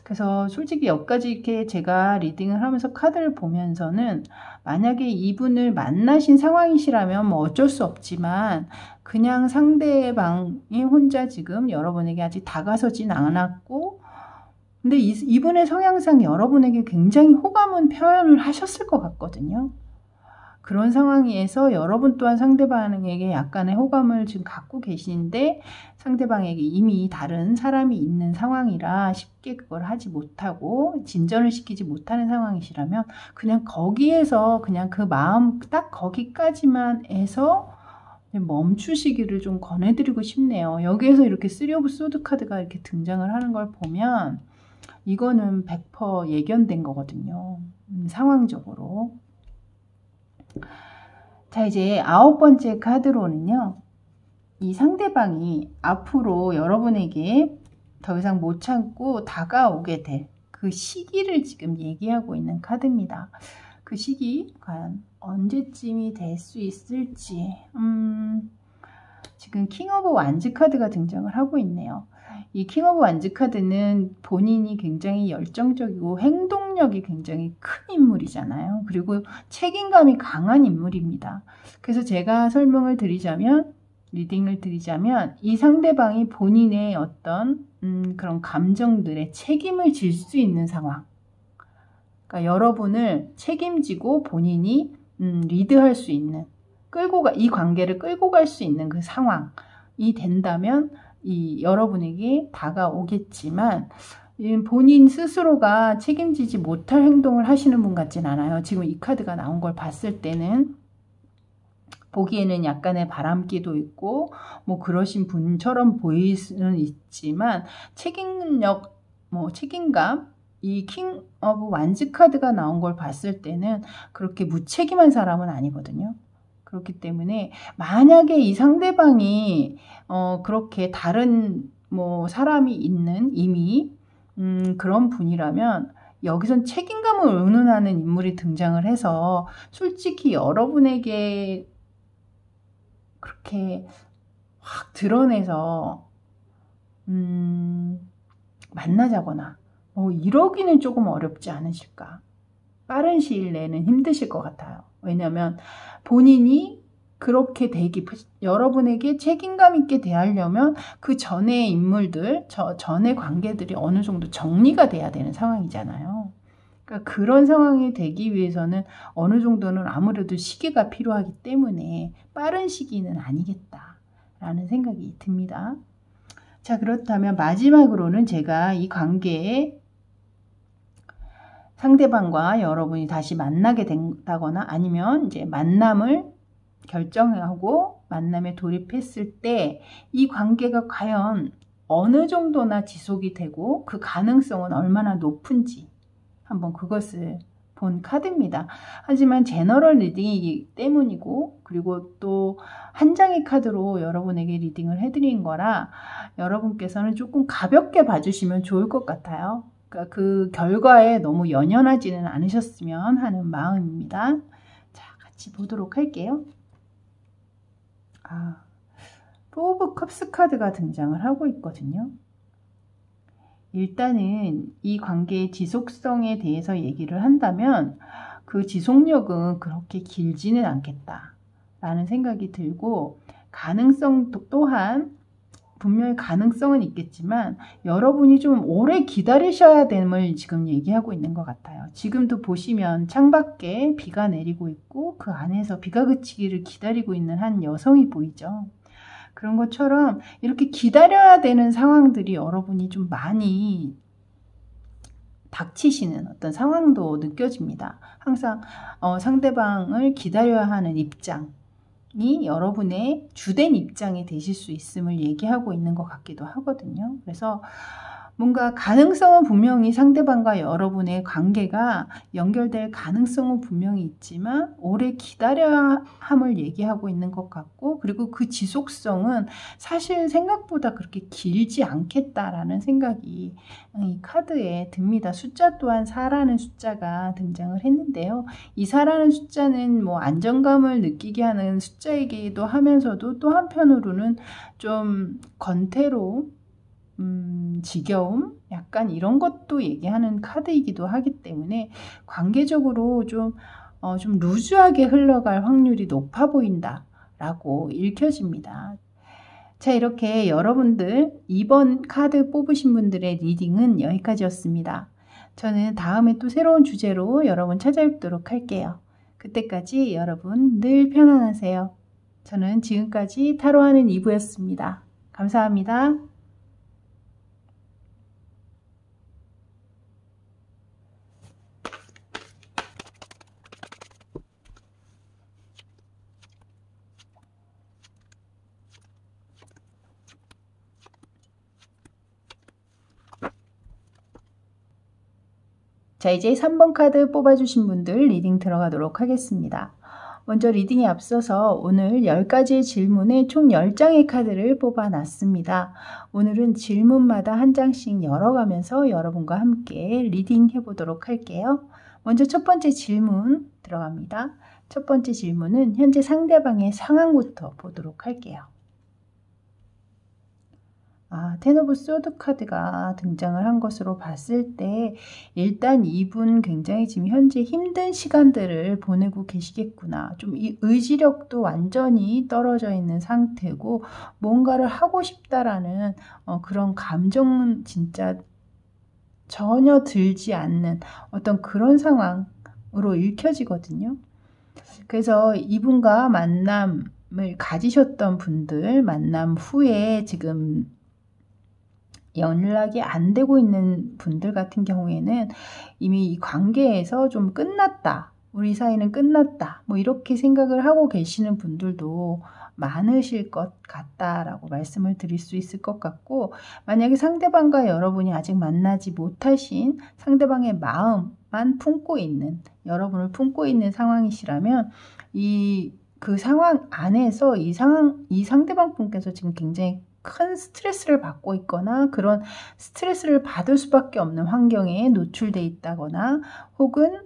그래서 솔직히 여기까지 이렇게 제가 리딩을 하면서 카드를 보면서는 만약에 이분을 만나신 상황이시라면 뭐 어쩔 수 없지만 그냥 상대방이 혼자 지금 여러분에게 아직 다가서진 않았고 근데 이분의 성향상 여러분에게 굉장히 호감은 표현을 하셨을 것 같거든요. 그런 상황에서 여러분 또한 상대방에게 약간의 호감을 지금 갖고 계신데 상대방에게 이미 다른 사람이 있는 상황이라 쉽게 그걸 하지 못하고 진전을 시키지 못하는 상황이시라면 그냥 거기에서 그냥 그 마음 딱 거기까지만 해서 멈추시기를 좀 권해드리고 싶네요. 여기에서 이렇게 3 오브 소드 카드가 이렇게 등장을 하는 걸 보면 이거는 100% 예견된 거거든요. 상황적으로. 자, 이제 9번째 카드로는요. 이 상대방이 앞으로 여러분에게 더 이상 못 참고 다가오게 될 그 시기를 지금 얘기하고 있는 카드입니다. 그 시기 과연 언제쯤이 될 수 있을지 지금 킹 오브 완즈 카드가 등장을 하고 있네요. 이 킹 오브 완즈 카드는 본인이 굉장히 열정적이고 행동력이 굉장히 큰 인물이잖아요. 그리고 책임감이 강한 인물입니다. 그래서 제가 설명을 드리자면 리딩을 드리자면 이 상대방이 본인의 어떤 그런 감정들의 책임을 질 수 있는 상황 그러니까 여러분을 책임지고 본인이 리드할 수 있는 이 관계를 끌고 갈 수 있는 그 상황이 된다면 여러분에게 다가오겠지만 본인 스스로가 책임지지 못할 행동을 하시는 분 같진 않아요. 지금 이 카드가 나온 걸 봤을 때는 보기에는 약간의 바람기도 있고 뭐 그러신 분처럼 보일 수는 있지만 책임력, 책임감 이 킹 오브 완즈 카드가 나온 걸 봤을 때는 그렇게 무책임한 사람은 아니거든요. 그렇기 때문에 만약에 이 상대방이 그렇게 다른 사람이 있는 이미 그런 분이라면 여기선 책임감을 의논하는 인물이 등장을 해서 솔직히 여러분에게 그렇게 확 드러내서 만나자거나 이러기는 조금 어렵지 않으실까. 빠른 시일 내는 힘드실 것 같아요. 왜냐하면 본인이 그렇게 여러분에게 책임감 있게 대하려면 그 전의 인물들, 전의 관계들이 어느 정도 정리가 돼야 되는 상황이잖아요. 그러니까 그런 상황이 되기 위해서는 어느 정도는 아무래도 시기가 필요하기 때문에 빠른 시기는 아니겠다라는 생각이 듭니다. 자, 그렇다면 마지막으로는 제가 이 관계에 상대방과 여러분이 다시 만나게 된다거나 아니면 이제 만남을 결정하고 만남에 돌입했을 때 이 관계가 과연 어느 정도나 지속이 되고 그 가능성은 얼마나 높은지 한번 그것을 본 카드입니다. 하지만 제너럴 리딩이기 때문이고 그리고 또 한 장의 카드로 여러분에게 리딩을 해드린 거라 여러분께서는 조금 가볍게 봐주시면 좋을 것 같아요. 그러니까 그 결과에 너무 연연하지는 않으셨으면 하는 마음입니다. 자, 같이 보도록 할게요. 포 오브 컵스 카드가 등장을 하고 있거든요. 일단은 이 관계의 지속성에 대해서 얘기를 한다면 그 지속력은 그렇게 길지는 않겠다라는 생각이 들고 가능성 또한 분명히 가능성은 있겠지만 여러분이 좀 오래 기다리셔야 됨을 지금 얘기하고 있는 것 같아요. 지금도 보시면 창밖에 비가 내리고 있고 그 안에서 비가 그치기를 기다리고 있는 한 여성이 보이죠. 그런 것처럼 이렇게 기다려야 되는 상황들이 여러분이 좀 많이 닥치시는 어떤 상황도 느껴집니다. 항상 상대방을 기다려야 하는 입장이 여러분의 주된 입장이 되실 수 있음을 얘기하고 있는 것 같기도 하거든요. 그래서 뭔가 가능성은 분명히 상대방과 여러분의 관계가 연결될 가능성은 분명히 있지만 오래 기다려야 함을 얘기하고 있는 것 같고 그리고 그 지속성은 사실 생각보다 그렇게 길지 않겠다라는 생각이 이 카드에 듭니다. 숫자 또한 4라는 숫자가 등장을 했는데요. 이 4라는 숫자는 안정감을 느끼게 하는 숫자이기도 하면서도 또 한편으로는 좀 권태로운 지겨움? 약간 이런 것도 얘기하는 카드이기도 하기 때문에 관계적으로 좀 루즈하게 흘러갈 확률이 높아 보인다 라고 읽혀집니다. 자, 이렇게 여러분들 2번 카드 뽑으신 분들의 리딩은 여기까지였습니다. 저는 다음에 또 새로운 주제로 여러분 찾아뵙도록 할게요. 그때까지 여러분 늘 편안하세요. 저는 지금까지 타로하는 2부였습니다. 감사합니다. 자, 이제 3번 카드 뽑아주신 분들 리딩 들어가도록 하겠습니다. 먼저 리딩에 앞서서 오늘 10가지의 질문에 총 10장의 카드를 뽑아놨습니다. 오늘은 질문마다 한 장씩 열어가면서 여러분과 함께 리딩 해보도록 할게요. 먼저 첫 번째 질문 들어갑니다. 첫 번째 질문은 현재 상대방의 상황부터 보도록 할게요. 텐 오브 소드 카드가 등장을 한 것으로 봤을 때 일단 이분 굉장히 지금 현재 힘든 시간들을 보내고 계시겠구나. 좀 이 의지력도 완전히 떨어져 있는 상태고 뭔가를 하고 싶다라는 그런 감정은 진짜 전혀 들지 않는 어떤 그런 상황으로 읽혀지거든요. 그래서 이분과 만남을 가지셨던 분들, 만남 후에 지금 연락이 안 되고 있는 분들 같은 경우에는 이미 이 관계에서 좀 끝났다. 우리 사이는 끝났다. 뭐 이렇게 생각을 하고 계시는 분들도 많으실 것 같다라고 말씀을 드릴 수 있을 것 같고, 만약에 상대방과 여러분이 아직 만나지 못하신 상대방의 마음만 품고 있는, 여러분을 품고 있는 상황이시라면 그 상황 안에서 이 상대방 분께서 지금 굉장히 큰 스트레스를 받고 있거나 그런 스트레스를 받을 수밖에 없는 환경에 노출돼 있다거나 혹은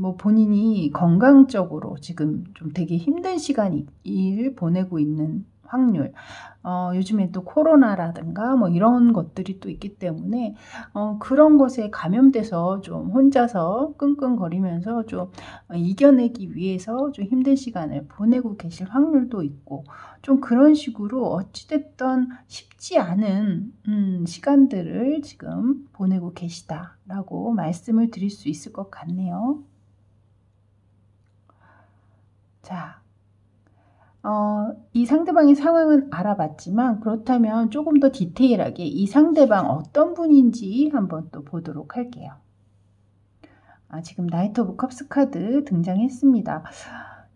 뭐 본인이 건강적으로 지금 좀 되게 힘든 시간을 보내고 있는 확률, 요즘에 또 코로나라든가 뭐 이런 것들이 또 있기 때문에 그런 것에 감염돼서 좀 혼자서 끙끙거리면서 좀 이겨내기 위해서 좀 힘든 시간을 보내고 계실 확률도 있고, 좀 그런 식으로 어찌됐든 쉽지 않은 시간들을 지금 보내고 계시다라고 말씀을 드릴 수 있을 것 같네요. 자, 이 상대방의 상황은 알아봤지만 그렇다면 조금 더 디테일하게 이 상대방 어떤 분인지 한번 또 보도록 할게요. 지금 나이트 오브 컵스 카드 등장했습니다.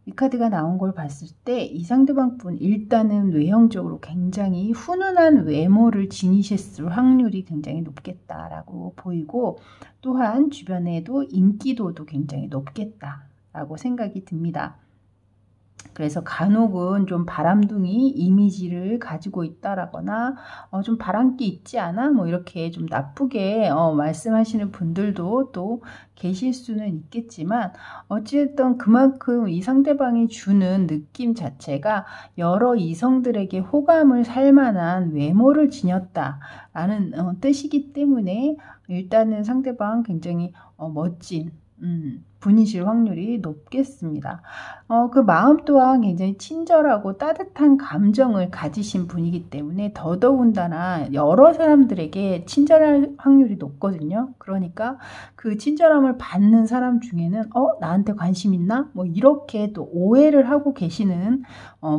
이 카드가 나온 걸 봤을 때 이 상대방 분 일단은 외형적으로 굉장히 훈훈한 외모를 지니셨을 확률이 굉장히 높겠다라고 보이고, 또한 주변에도 인기도도 굉장히 높겠다라고 생각이 듭니다. 그래서 간혹은 좀 바람둥이 이미지를 가지고 있다라거나 좀 바람기 있지 않아? 뭐 이렇게 좀 나쁘게 말씀하시는 분들도 또 계실 수는 있겠지만, 어찌됐든 그만큼 이 상대방이 주는 느낌 자체가 여러 이성들에게 호감을 살 만한 외모를 지녔다라는 뜻이기 때문에 일단은 상대방 굉장히 멋진 분이실 확률이 높겠습니다. 그 마음 또한 굉장히 친절하고 따뜻한 감정을 가지신 분이기 때문에 더더군다나 여러 사람들에게 친절할 확률이 높거든요. 그러니까 그 친절함을 받는 사람 중에는 나한테 관심 있나? 뭐 이렇게 또 오해를 하고 계시는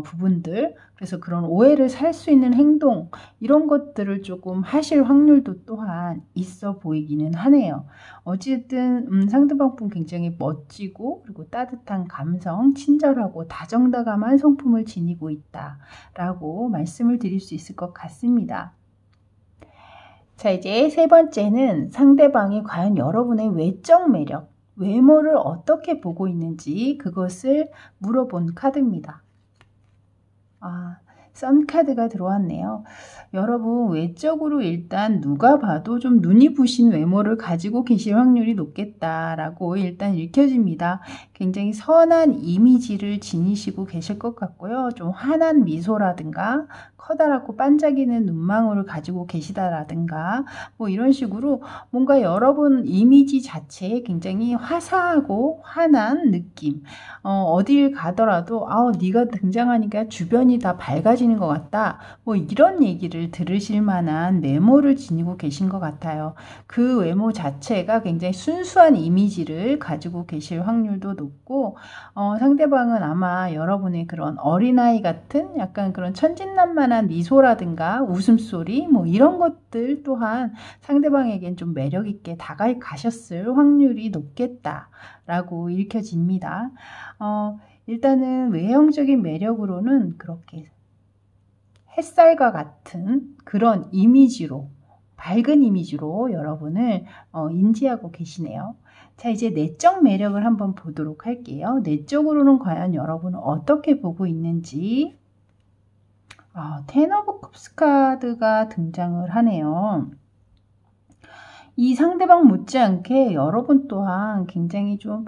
부분들, 그래서 그런 오해를 살 수 있는 행동, 이런 것들을 조금 하실 확률도 또한 있어 보이기는 하네요. 어쨌든 상대방 분 굉장히 멋지고 그리고 따뜻한 감성, 친절하고 다정다감한 성품을 지니고 있다라고 말씀을 드릴 수 있을 것 같습니다. 자, 이제 세 번째는 상대방이 과연 여러분의 외적 매력, 외모를 어떻게 보고 있는지 그것을 물어본 카드입니다. 선 카드가 들어왔네요. 여러분 외적으로 일단 누가 봐도 좀 눈이 부신 외모를 가지고 계실 확률이 높겠다라고 일단 읽혀집니다. 굉장히 선한 이미지를 지니시고 계실 것 같고요. 좀 환한 미소라든가 커다랗고 반짝이는 눈망울을 가지고 계시다라든가 뭐 이런 식으로 뭔가 여러분 이미지 자체에 굉장히 화사하고 환한 느낌, 어딜 가더라도 네가 등장하니까 주변이 다 밝아지는 것 같다, 뭐 이런 얘기를 들으실 만한 외모를 지니고 계신 것 같아요. 그 외모 자체가 굉장히 순수한 이미지를 가지고 계실 확률도 높고, 상대방은 아마 여러분의 그런 어린아이 같은 약간 그런 천진난만한 미소라든가 웃음소리 뭐 이런 것들 또한 상대방에겐 좀 매력있게 다가가셨을 확률이 높겠다라고 읽혀집니다. 일단은 외형적인 매력으로는 그렇게 햇살과 같은 그런 이미지로, 밝은 이미지로 여러분을 인지하고 계시네요. 자, 이제 내적 매력을 한번 보도록 할게요. 내적으로는 과연 여러분은 어떻게 보고 있는지. 텐 오브 컵스 카드가 등장을 하네요. 이 상대방 못지않게 여러분 또한 굉장히 좀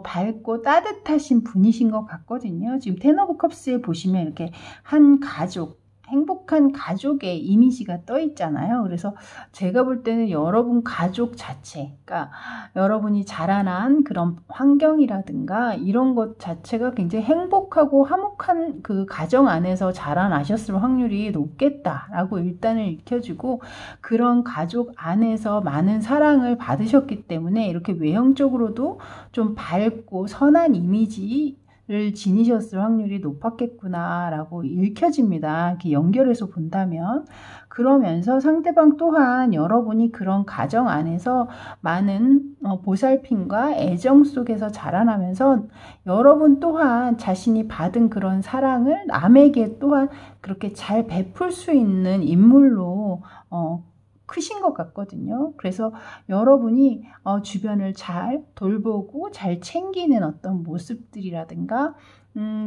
밝고 따뜻하신 분이신 것 같거든요. 지금 텐 오브 컵스에 보시면 이렇게 한 가족, 행복한 가족의 이미지가 떠 있잖아요. 그래서 제가 볼 때는 여러분 가족 자체, 그러니까 여러분이 자라난 그런 환경이라든가 이런 것 자체가 굉장히 행복하고 화목한 그 가정 안에서 자라나셨을 확률이 높겠다라고 일단은 읽혀지고, 그런 가족 안에서 많은 사랑을 받으셨기 때문에 이렇게 외형적으로도 좀 밝고 선한 이미지를 지니셨을 확률이 높았겠구나라고 읽혀집니다. 이렇게 연결해서 본다면. 그러면서 상대방 또한 여러분이 그런 가정 안에서 많은 보살핌과 애정 속에서 자라나면서 여러분 또한 자신이 받은 그런 사랑을 남에게 또한 그렇게 잘 베풀 수 있는 인물로 크신 것 같거든요. 그래서 여러분이 주변을 잘 돌보고 잘 챙기는 어떤 모습들이라든가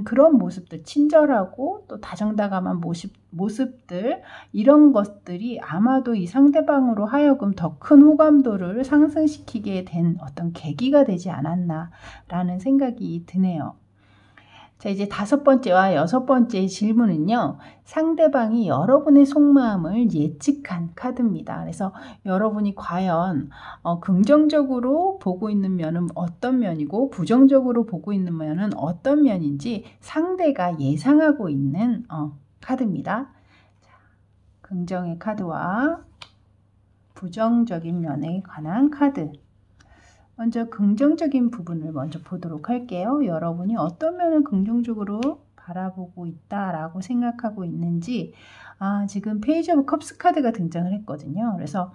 그런 모습들, 친절하고 또 다정다감한 모습들, 이런 것들이 아마도 이 상대방으로 하여금 더 큰 호감도를 상승시키게 된 어떤 계기가 되지 않았나라는 생각이 드네요. 자, 이제 5번째와 6번째 질문은요, 상대방이 여러분의 속마음을 예측한 카드입니다. 그래서 여러분이 과연 긍정적으로 보고 있는 면은 어떤 면이고 부정적으로 보고 있는 면은 어떤 면인지 상대가 예상하고 있는 카드입니다. 자, 긍정의 카드와 부정적인 면에 관한 카드. 먼저 긍정적인 부분을 먼저 보도록 할게요. 여러분이 어떤 면을 긍정적으로 바라보고 있다라고 생각하고 있는지. 지금 페이지 오브 컵스 카드가 등장을 했거든요. 그래서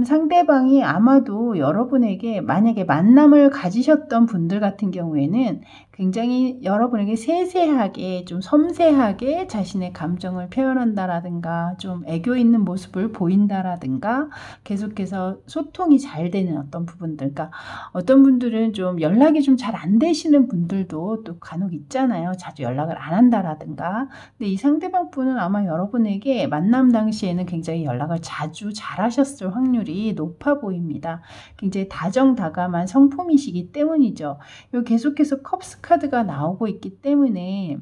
상대방이 아마도 여러분에게 만약에 만남을 가지셨던 분들 같은 경우에는 굉장히 여러분에게 세세하게 좀 섬세하게 자신의 감정을 표현한다라든가 좀 애교 있는 모습을 보인다라든가 계속해서 소통이 잘 되는 어떤 부분들, 그러니까 어떤 분들은 좀 연락이 좀 잘 안 되시는 분들도 또 간혹 있잖아요. 자주 연락을 안 한다라든가. 근데 이 상대방 분은 아마 여러분에게 만남 당시에는 굉장히 연락을 자주 잘 하셨을 확률이 높아 보입니다. 굉장히 다정다감한 성품이시기 때문이죠. 계속해서 컵스 카드가 나오고 있기 때문에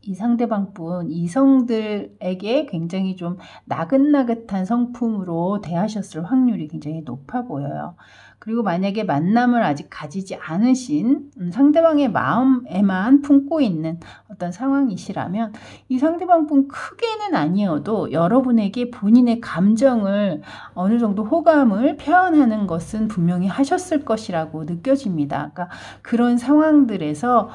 이 상대방 분, 이성들에게 굉장히 좀 나긋나긋한 성품으로 대하셨을 확률이 굉장히 높아 보여요. 그리고 만약에 만남을 아직 가지지 않으신 상대방의 마음에만 품고 있는 어떤 상황이시라면 이 상대방 분 크게는 아니어도 여러분에게 본인의 감정을 어느 정도 호감을 표현하는 것은 분명히 하셨을 것이라고 느껴집니다. 그러니까 그런 상황들에서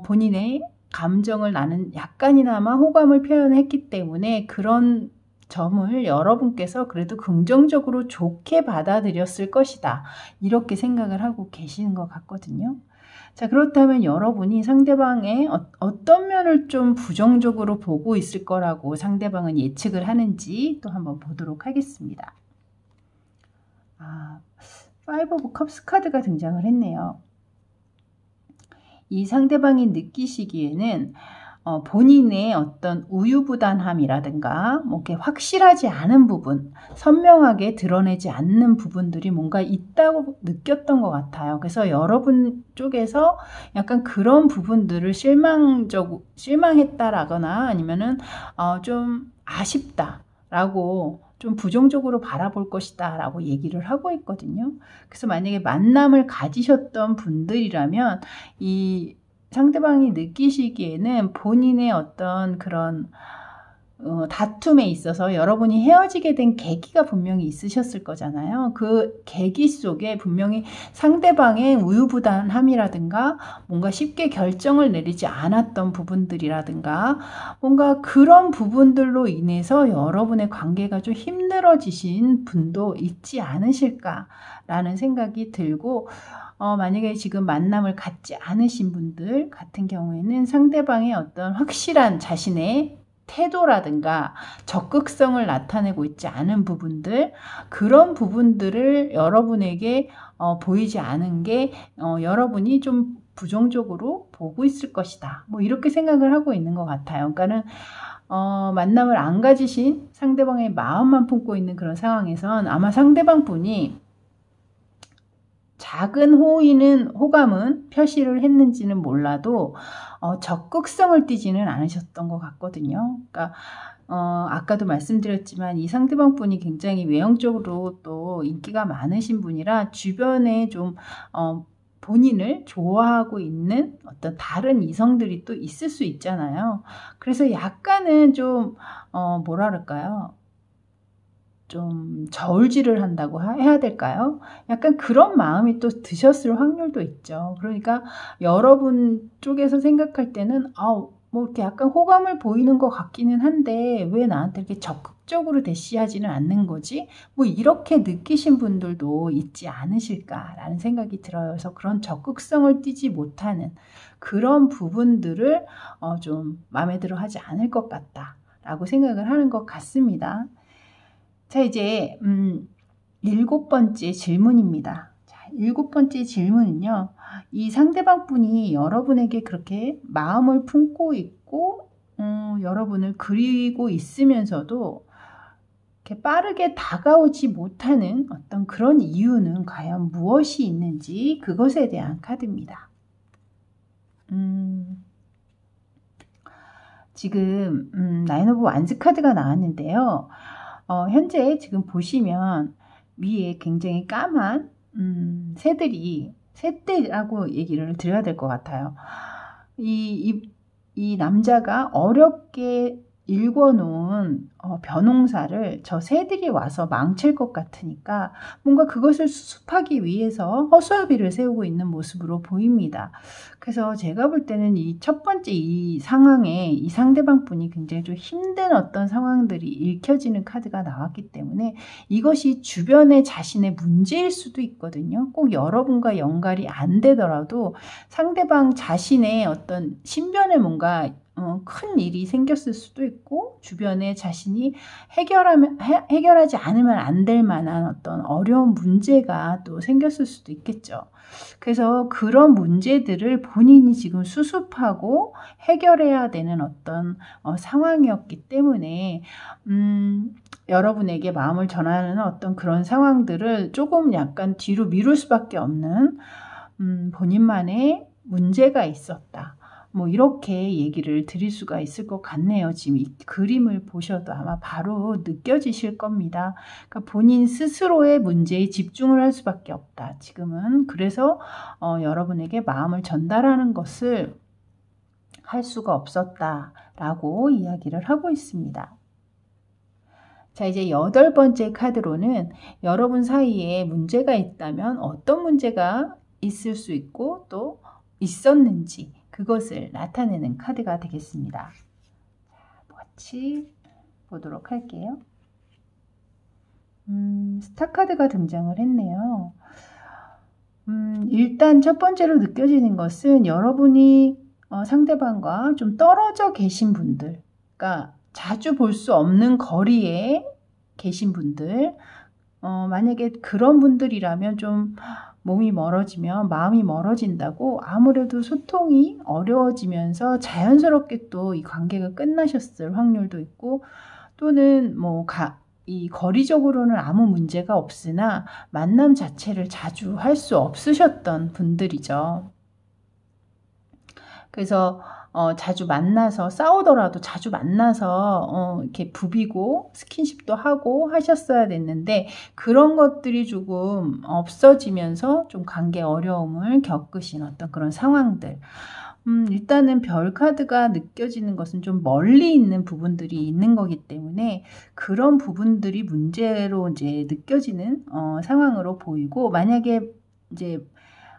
본인의 감정을 나는 약간이나마 호감을 표현했기 때문에 그런 점을 여러분께서 그래도 긍정적으로 좋게 받아들였을 것이다. 이렇게 생각을 하고 계시는 것 같거든요. 자, 그렇다면 여러분이 상대방의 어떤 면을 좀 부정적으로 보고 있을 거라고 상대방은 예측을 하는지 또 한번 보도록 하겠습니다. 파이브 오브 컵스 카드가 등장을 했네요. 이 상대방이 느끼시기에는 본인의 어떤 우유부단함이라든가 뭐 이렇게 확실하지 않은 부분, 선명하게 드러내지 않는 부분들이 뭔가 있다고 느꼈던 것 같아요. 그래서 여러분 쪽에서 약간 그런 부분들을 실망했다라거나 아니면은 좀 아쉽다라고 좀 부정적으로 바라볼 것이다 라고 얘기를 하고 있거든요. 그래서 만약에 만남을 가지셨던 분들이라면 이 상대방이 느끼시기에는 본인의 어떤 그런 다툼에 있어서 여러분이 헤어지게 된 계기가 분명히 있으셨을 거잖아요. 그 계기 속에 분명히 상대방의 우유부단함이라든가 뭔가 쉽게 결정을 내리지 않았던 부분들이라든가 뭔가 그런 부분들로 인해서 여러분의 관계가 좀 힘들어지신 분도 있지 않으실까라는 생각이 들고 만약에 지금 만남을 갖지 않으신 분들 같은 경우에는 상대방의 어떤 확실한 자신의 태도라든가 적극성을 나타내고 있지 않은 부분들, 그런 부분들을 여러분에게 보이지 않은 게 여러분이 좀 부정적으로 보고 있을 것이다. 뭐 이렇게 생각을 하고 있는 것 같아요. 그러니까는 만남을 안 가지신 상대방의 마음만 품고 있는 그런 상황에선 아마 상대방 분이 작은 호감은 표시를 했는지는 몰라도 적극성을 띠지는 않으셨던 것 같거든요. 그러니까 아까도 말씀드렸지만 이 상대방 분이 굉장히 외형적으로 또 인기가 많으신 분이라 주변에 좀 본인을 좋아하고 있는 어떤 다른 이성들이 또 있을 수 있잖아요. 그래서 약간은 좀 뭐랄까요? 좀 저울질을 한다고 해야 될까요? 약간 그런 마음이 또 드셨을 확률도 있죠. 그러니까 여러분 쪽에서 생각할 때는 뭐 이렇게 약간 호감을 보이는 것 같기는 한데 왜 나한테 이렇게 적극적으로 대시하지는 않는 거지? 뭐 이렇게 느끼신 분들도 있지 않으실까라는 생각이 들어요. 그래서 그런 적극성을 띠지 못하는 그런 부분들을 좀 마음에 들어 하지 않을 것 같다라고 생각을 하는 것 같습니다. 자, 이제 7번째 질문입니다. 자, 7번째 질문은요. 이 상대방 분이 여러분에게 그렇게 마음을 품고 있고 여러분을 그리고 있으면서도 이렇게 빠르게 다가오지 못하는 어떤 그런 이유는 과연 무엇이 있는지 그것에 대한 카드입니다. 지금 나인 오브 완즈 카드가 나왔는데요. 현재 지금 보시면 위에 굉장히 까만 새떼라고 얘기를 드려야 될 것 같아요. 이 남자가 어렵게 읽어놓은 벼농사를 저 새들이 와서 망칠 것 같으니까 뭔가 그것을 수습하기 위해서 허수아비를 세우고 있는 모습으로 보입니다. 그래서 제가 볼 때는 이 첫 번째 이 상황에 이 상대방 분이 굉장히 좀 힘든 어떤 상황들이 읽혀지는 카드가 나왔기 때문에 이것이 주변의 자신의 문제일 수도 있거든요. 꼭 여러분과 연관이 안 되더라도 상대방 자신의 어떤 신변에 뭔가 큰 일이 생겼을 수도 있고 주변에 자신이 해결하지 않으면 안 될 만한 어떤 어려운 문제가 또 생겼을 수도 있겠죠. 그래서 그런 문제들을 본인이 지금 수습하고 해결해야 되는 어떤 상황이었기 때문에 여러분에게 마음을 전하는 어떤 그런 상황들을 조금 약간 뒤로 미룰 수밖에 없는 본인만의 문제가 있었다. 뭐 이렇게 얘기를 드릴 수가 있을 것 같네요. 지금 이 그림을 보셔도 아마 바로 느껴지실 겁니다. 그러니까 본인 스스로의 문제에 집중을 할 수밖에 없다. 지금은 그래서 여러분에게 마음을 전달하는 것을 할 수가 없었다라고 이야기를 하고 있습니다. 자, 이제 8번째 카드로는 여러분 사이에 문제가 있다면 어떤 문제가 있을 수 있고 또 있었는지 그것을 나타내는 카드가 되겠습니다. 같이 보도록 할게요. 스타 카드가 등장을 했네요. 일단 첫 번째로 느껴지는 것은 여러분이 상대방과 좀 떨어져 계신 분들, 그러니까 자주 볼 수 없는 거리에 계신 분들, 만약에 그런 분들이라면 좀 몸이 멀어지면 마음이 멀어진다고 아무래도 소통이 어려워지면서 자연스럽게 또 이 관계가 끝나셨을 확률도 있고, 또는 뭐 이 거리적으로는 아무 문제가 없으나 만남 자체를 자주 할 수 없으셨던 분들이죠. 그래서 자주 만나서 싸우더라도 자주 만나서 이렇게 부비고 스킨십도 하고 하셨어야 됐는데, 그런 것들이 조금 없어지면서 좀 관계 어려움을 겪으신 어떤 그런 상황들. 일단은 별 카드가 느껴지는 것은 좀 멀리 있는 부분들이 있는 거기 때문에 그런 부분들이 문제로 이제 느껴지는 상황으로 보이고, 만약에 이제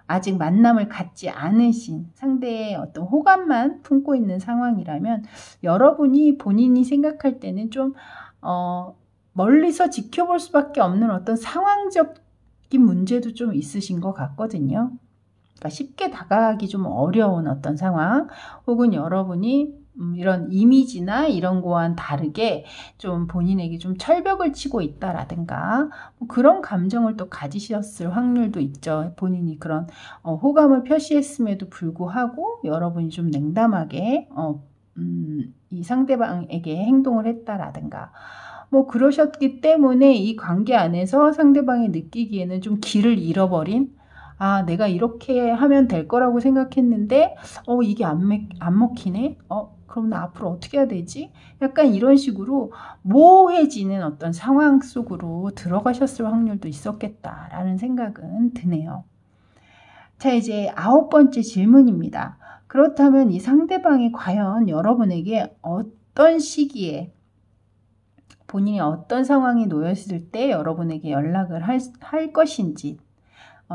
아직 만남을 갖지 않으신 상대의 어떤 호감만 품고 있는 상황이라면, 여러분이 본인이 생각할 때는 좀 멀리서 지켜볼 수밖에 없는 어떤 상황적인 문제도 좀 있으신 것 같거든요. 그러니까 쉽게 다가가기 좀 어려운 어떤 상황, 혹은 여러분이 이런 이미지나 이런 거와는 다르게 좀 본인에게 좀 철벽을 치고 있다라든가, 뭐 그런 감정을 또 가지셨을 확률도 있죠. 본인이 그런 호감을 표시했음에도 불구하고 여러분이 좀 냉담하게 이 상대방에게 행동을 했다라든가, 뭐 그러셨기 때문에 이 관계 안에서 상대방이 느끼기에는 좀 길을 잃어버린, 내가 이렇게 하면 될 거라고 생각했는데 이게 안 먹히네? 그럼 나 앞으로 어떻게 해야 되지? 약간 이런 식으로 모호해지는 어떤 상황 속으로 들어가셨을 확률도 있었겠다라는 생각은 드네요. 자, 이제 9번째 질문입니다. 그렇다면 이 상대방이 과연 여러분에게 어떤 시기에, 본인이 어떤 상황이 놓였을 때 여러분에게 연락을 할 것인지,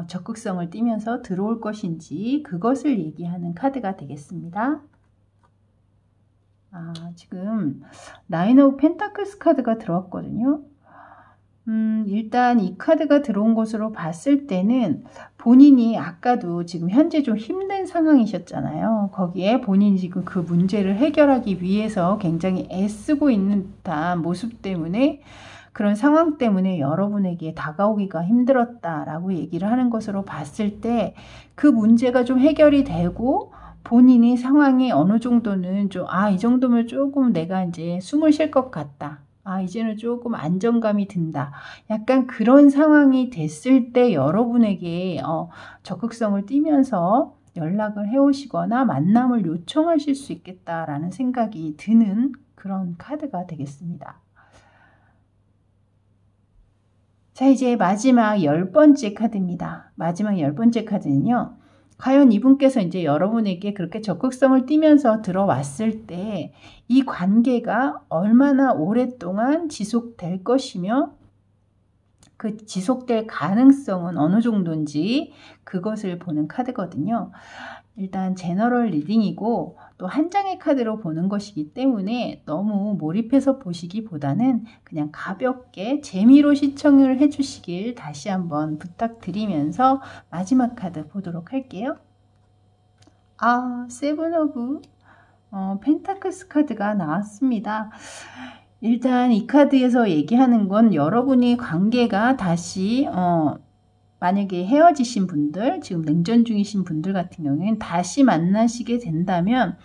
적극성을 띠면서 들어올 것인지, 그것을 얘기하는 카드가 되겠습니다. 지금 나인 오브 펜타클스 카드가 들어왔거든요. 일단 이 카드가 들어온 것으로 봤을 때는 본인이 아까도 지금 현재 좀 힘든 상황이셨잖아요. 거기에 본인이 지금 그 문제를 해결하기 위해서 굉장히 애쓰고 있는 듯한 모습 때문에, 그런 상황 때문에 여러분에게 다가오기가 힘들었다라고 얘기를 하는 것으로 봤을 때, 그 문제가 좀 해결이 되고 본인이 상황이 어느 정도는 좀 이 정도면 조금 내가 이제 숨을 쉴 것 같다, 이제는 조금 안정감이 든다, 약간 그런 상황이 됐을 때 여러분에게 적극성을 띠면서 연락을 해오시거나 만남을 요청하실 수 있겠다라는 생각이 드는 그런 카드가 되겠습니다. 자, 이제 마지막 10번째 카드입니다. 마지막 10번째 카드는요, 과연 이분께서 이제 여러분에게 그렇게 적극성을 띠면서 들어왔을 때 이 관계가 얼마나 오랫동안 지속될 것이며, 그 지속될 가능성은 어느 정도인지 그것을 보는 카드거든요. 일단 제너럴 리딩이고 또 한 장의 카드로 보는 것이기 때문에 너무 몰입해서 보시기보다는 그냥 가볍게 재미로 시청을 해주시길 다시 한번 부탁드리면서 마지막 카드 보도록 할게요. 세븐 오브 펜타클스 카드가 나왔습니다. 일단 이 카드에서 얘기하는 건, 여러분이 관계가 다시 만약에 헤어지신 분들, 지금 냉전 중이신 분들 같은 경우에는 다시 만나시게 된다면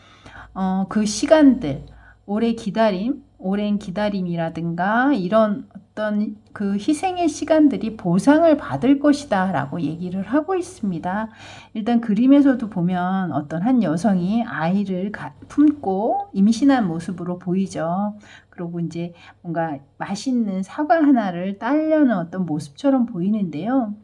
그 시간들, 오랜 기다림이라든가 이런 어떤 그 희생의 시간들이 보상을 받을 것이다 라고 얘기를 하고 있습니다. 일단 그림에서도 보면 어떤 한 여성이 아이를 품고 임신한 모습으로 보이죠. 그리고 이제 뭔가 맛있는 사과 하나를 따려는 어떤 모습처럼 보이는데요.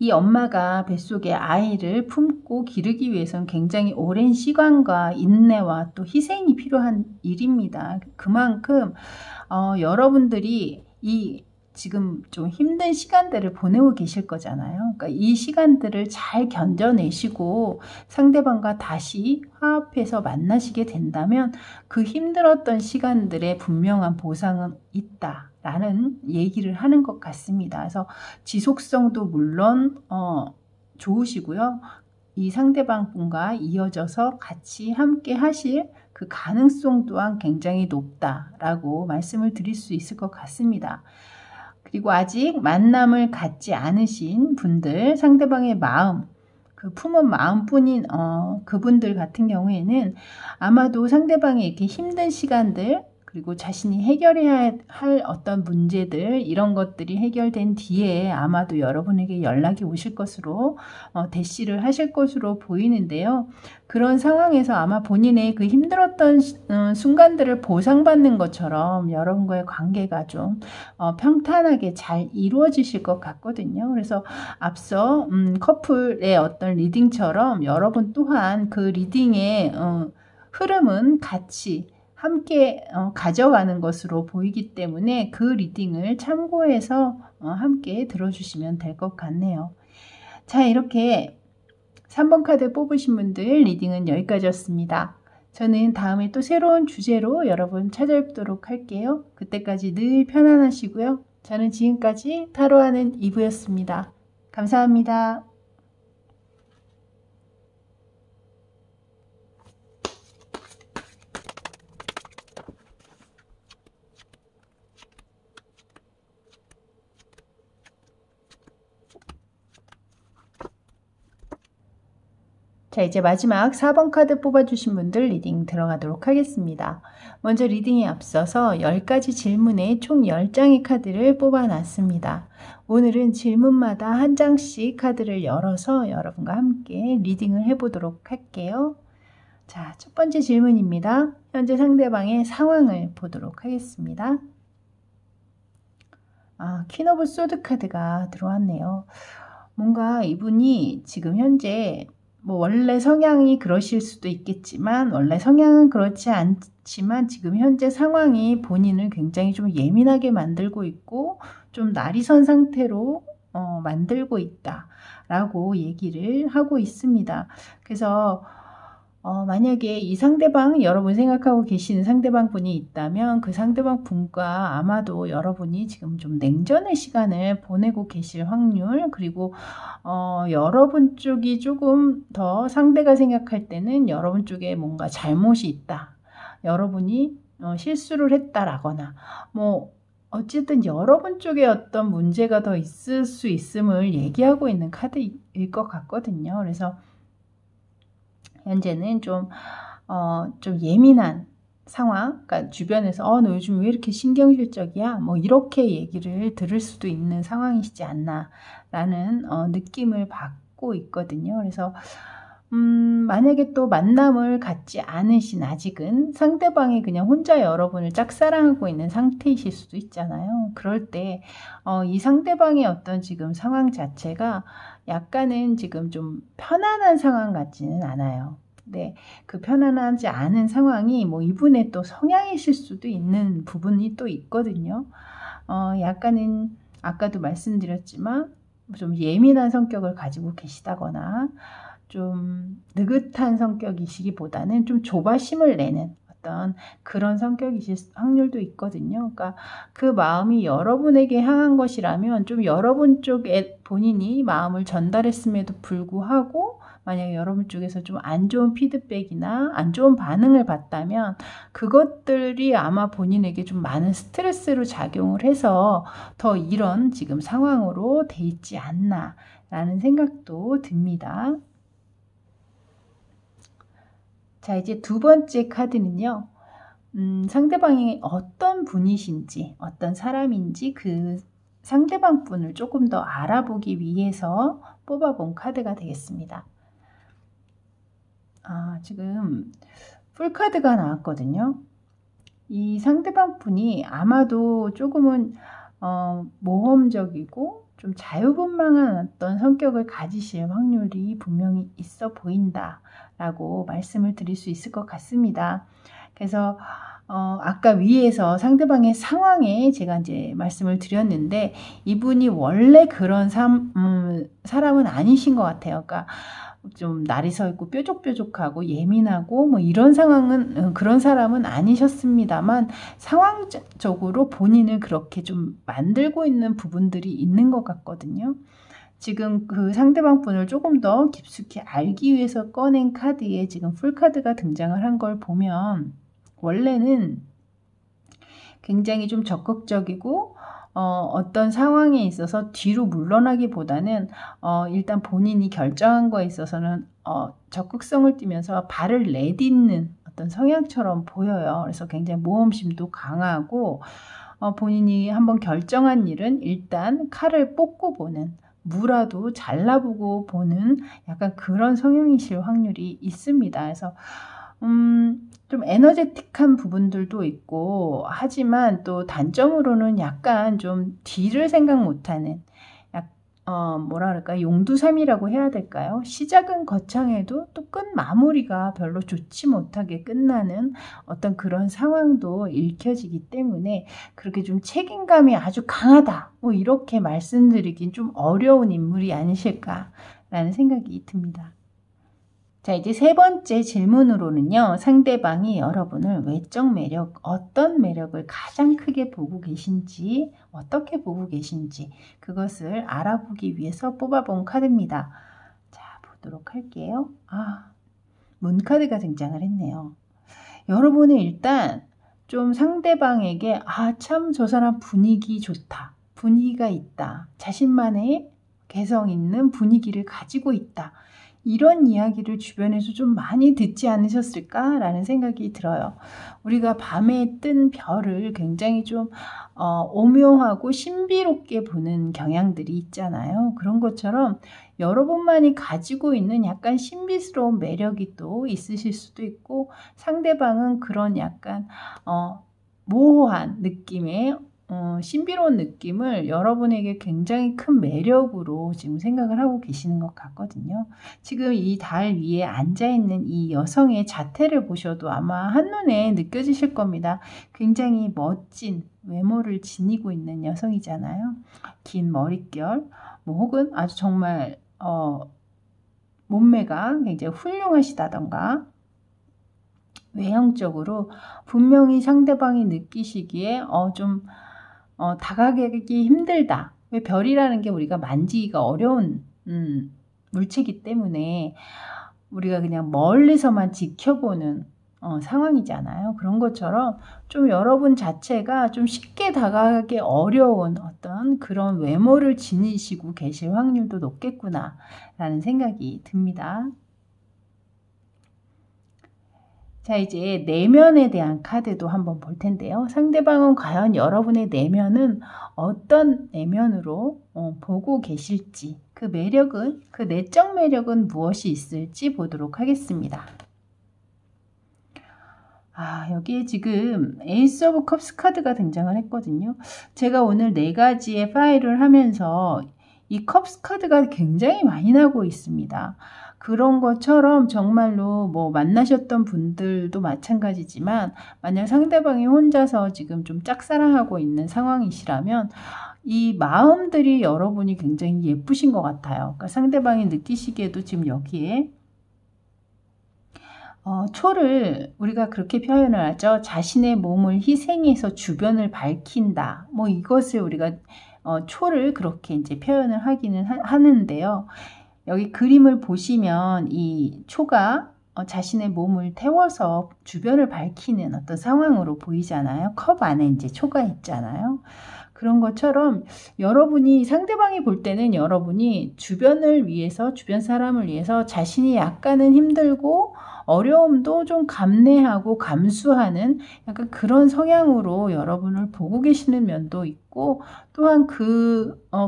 이 엄마가 뱃속에 아이를 품고 기르기 위해서는 굉장히 오랜 시간과 인내와 또 희생이 필요한 일입니다. 그만큼 여러분들이 이 지금 좀 힘든 시간들을 보내고 계실 거잖아요. 그러니까 이 시간들을 잘 견뎌내시고 상대방과 다시 화합해서 만나시게 된다면 그 힘들었던 시간들의 분명한 보상은 있다라는 얘기를 하는 것 같습니다. 그래서 지속성도 물론 좋으시고요. 이 상대방 분과 이어져서 같이 함께 하실 그 가능성 또한 굉장히 높다라고 말씀을 드릴 수 있을 것 같습니다. 그리고 아직 만남을 갖지 않으신 분들, 상대방의 마음, 그 품은 마음뿐인 그분들 같은 경우에는 아마도 상대방의 이렇게 힘든 시간들, 그리고 자신이 해결해야 할 어떤 문제들, 이런 것들이 해결된 뒤에 아마도 여러분에게 연락이 오실 것으로 대시를 하실 것으로 보이는데요. 그런 상황에서 아마 본인의 그 힘들었던 순간들을 보상받는 것처럼 여러분과의 관계가 좀 평탄하게 잘 이루어지실 것 같거든요. 그래서 앞서 커플의 어떤 리딩처럼 여러분 또한 그 리딩의 흐름은 같이 함께 가져가는 것으로 보이기 때문에 그 리딩을 참고해서 함께 들어주시면 될 것 같네요. 자, 이렇게 3번 카드 뽑으신 분들 리딩은 여기까지였습니다. 저는 다음에 또 새로운 주제로 여러분 찾아뵙도록 할게요. 그때까지 늘 편안하시고요. 저는 지금까지 타로하는 이브였습니다. 감사합니다. 자, 이제 마지막 4번 카드 뽑아주신 분들 리딩 들어가도록 하겠습니다. 먼저 리딩에 앞서서 10가지 질문에 총 10장의 카드를 뽑아놨습니다. 오늘은 질문마다 한 장씩 카드를 열어서 여러분과 함께 리딩을 해보도록 할게요. 자, 첫 번째 질문입니다. 현재 상대방의 상황을 보도록 하겠습니다. 퀸 오브 소드 카드가 들어왔네요. 뭔가 이분이 지금 현재 원래 성향이 그러실 수도 있겠지만 원래 성향은 그렇지 않지만 지금 현재 상황이 본인을 굉장히 좀 예민하게 만들고 있고 좀 날이 선 상태로 만들고 있다라고 얘기를 하고 있습니다. 그래서 만약에 이 상대방, 여러분 생각하고 계시는 상대방 분이 있다면 그 상대방 분과 아마도 여러분이 지금 좀 냉전의 시간을 보내고 계실 확률, 그리고 여러분 쪽이 조금 더 상대가 생각할 때는 여러분 쪽에 뭔가 잘못이 있다, 여러분이 실수를 했다라거나 어쨌든 여러분 쪽에 어떤 문제가 더 있을 수 있음을 얘기하고 있는 카드일 것 같거든요. 그래서 현재는 좀 예민한 상황, 그러니까 주변에서 너 요즘 왜 이렇게 신경질적이야? 이렇게 얘기를 들을 수도 있는 상황이시지 않나 라는 느낌을 받고 있거든요. 그래서 만약에 또 만남을 갖지 않으신, 아직은 상대방이 그냥 혼자 여러분을 짝사랑하고 있는 상태이실 수도 있잖아요. 그럴 때 이 상대방의 어떤 지금 상황 자체가 약간은 지금 좀 편안한 상황 같지는 않아요. 근데 그 편안하지 않은 상황이 이분의 또 성향이실 수도 있는 부분이 또 있거든요. 약간은 아까도 말씀드렸지만 좀 예민한 성격을 가지고 계시다거나 좀 느긋한 성격이시기보다는 좀 조바심을 내는 어떤 그런 성격이실 확률도 있거든요. 그러니까 그 마음이 여러분에게 향한 것이라면 좀 여러분 쪽에 본인이 마음을 전달했음에도 불구하고 만약에 여러분 쪽에서 좀 안 좋은 피드백이나 안 좋은 반응을 받다면 그것들이 아마 본인에게 좀 많은 스트레스로 작용을 해서 더 이런 지금 상황으로 돼 있지 않나 라는 생각도 듭니다. 자, 이제 두 번째 카드는요. 상대방이 어떤 분이신지, 어떤 사람인지 그 상대방 분을 조금 더 알아보기 위해서 뽑아본 카드가 되겠습니다. 지금 풀카드가 나왔거든요. 이 상대방 분이 아마도 조금은 모험적이고 좀 자유분방한 어떤 성격을 가지실 확률이 분명히 있어 보인다 라고 말씀을 드릴 수 있을 것 같습니다. 그래서 아까 위에서 상대방의 상황에 제가 이제 말씀을 드렸는데 이분이 원래 그런 사람은 아니신 것 같아요. 그러니까 좀 날이 서 있고 뾰족뾰족하고 예민하고 이런 상황은 그런 사람은 아니셨습니다만 상황적으로 본인을 그렇게 좀 만들고 있는 부분들이 있는 것 같거든요. 지금 그 상대방 분을 조금 더 깊숙이 알기 위해서 꺼낸 카드에 지금 풀카드가 등장을 한 걸 보면 원래는 굉장히 좀 적극적이고 어떤 상황에 있어서 뒤로 물러나기보다는 일단 본인이 결정한 거에 있어서는 적극성을 띠면서 발을 내딛는 어떤 성향처럼 보여요. 그래서 굉장히 모험심도 강하고 본인이 한번 결정한 일은 일단 칼을 뽑고 보는, 무라도 잘라보고 보는 약간 그런 성향이실 확률이 있습니다. 그래서 좀 에너제틱한 부분들도 있고, 하지만 또 단점으로는 약간 좀 뒤를 생각 못하는, 뭐라 그럴까, 용두삼이라고 해야 될까요? 시작은 거창해도 또 끝 마무리가 별로 좋지 못하게 끝나는 어떤 그런 상황도 읽혀지기 때문에 그렇게 좀 책임감이 아주 강하다, 뭐 이렇게 말씀드리긴 좀 어려운 인물이 아니실까라는 생각이 듭니다. 자, 이제 세 번째 질문으로는요, 상대방이 여러분을 외적 매력, 어떤 매력을 가장 크게 보고 계신지, 어떻게 보고 계신지, 그것을 알아보기 위해서 뽑아본 카드입니다. 자, 보도록 할게요. 문카드가 등장을 했네요. 여러분은 일단 좀 상대방에게, 참 저 사람 분위기 좋다, 분위기가 있다, 자신만의 개성 있는 분위기를 가지고 있다, 이런 이야기를 주변에서 좀 많이 듣지 않으셨을까라는 생각이 들어요. 우리가 밤에 뜬 별을 굉장히 좀 오묘하고 신비롭게 보는 경향들이 있잖아요. 그런 것처럼 여러분만이 가지고 있는 약간 신비스러운 매력이 또 있으실 수도 있고, 상대방은 그런 약간 모호한 느낌의 신비로운 느낌을 여러분에게 굉장히 큰 매력으로 지금 생각을 하고 계시는 것 같거든요. 지금 이 달 위에 앉아있는 이 여성의 자태를 보셔도 아마 한눈에 느껴지실 겁니다. 굉장히 멋진 외모를 지니고 있는 여성이잖아요. 긴 머릿결, 뭐 혹은 아주 정말 몸매가 굉장히 훌륭하시다던가, 외형적으로 분명히 상대방이 느끼시기에 좀 다가가기 힘들다. 왜 별이라는 게 우리가 만지기가 어려운 물체이기 때문에 우리가 그냥 멀리서만 지켜보는 상황이잖아요. 그런 것처럼 좀 여러분 자체가 좀 쉽게 다가가기 어려운 어떤 그런 외모를 지니시고 계실 확률도 높겠구나 라는 생각이 듭니다. 자, 이제 내면에 대한 카드도 한번 볼 텐데요. 상대방은 과연 여러분의 내면은 어떤 내면으로 보고 계실지, 그 매력은, 그 내적 매력은 무엇이 있을지 보도록 하겠습니다. 여기에 지금 에이스 오브 컵스 카드가 등장을 했거든요. 제가 오늘 4가지의 파일을 하면서 이 컵스 카드가 굉장히 많이 나고 있습니다. 그런 것처럼 정말로 뭐 만나셨던 분들도 마찬가지지만, 만약 상대방이 혼자서 지금 좀 짝사랑하고 있는 상황이시라면 이 마음들이 여러분이 굉장히 예쁘신 것 같아요. 그러니까 상대방이 느끼시기에도 지금 여기에 초를 우리가 그렇게 표현을 하죠. 자신의 몸을 희생해서 주변을 밝힌다. 뭐 이것을 우리가 초를 그렇게 이제 표현을 하기는 하는데요. 여기 그림을 보시면 이 초가 자신의 몸을 태워서 주변을 밝히는 어떤 상황으로 보이잖아요. 컵 안에 이제 초가 있잖아요. 그런 것처럼 여러분이, 상대방이 볼 때는 여러분이 주변을 위해서, 주변 사람을 위해서 자신이 약간은 힘들고 어려움도 좀 감내하고 감수하는 약간 그런 성향으로 여러분을 보고 계시는 면도 있고, 또한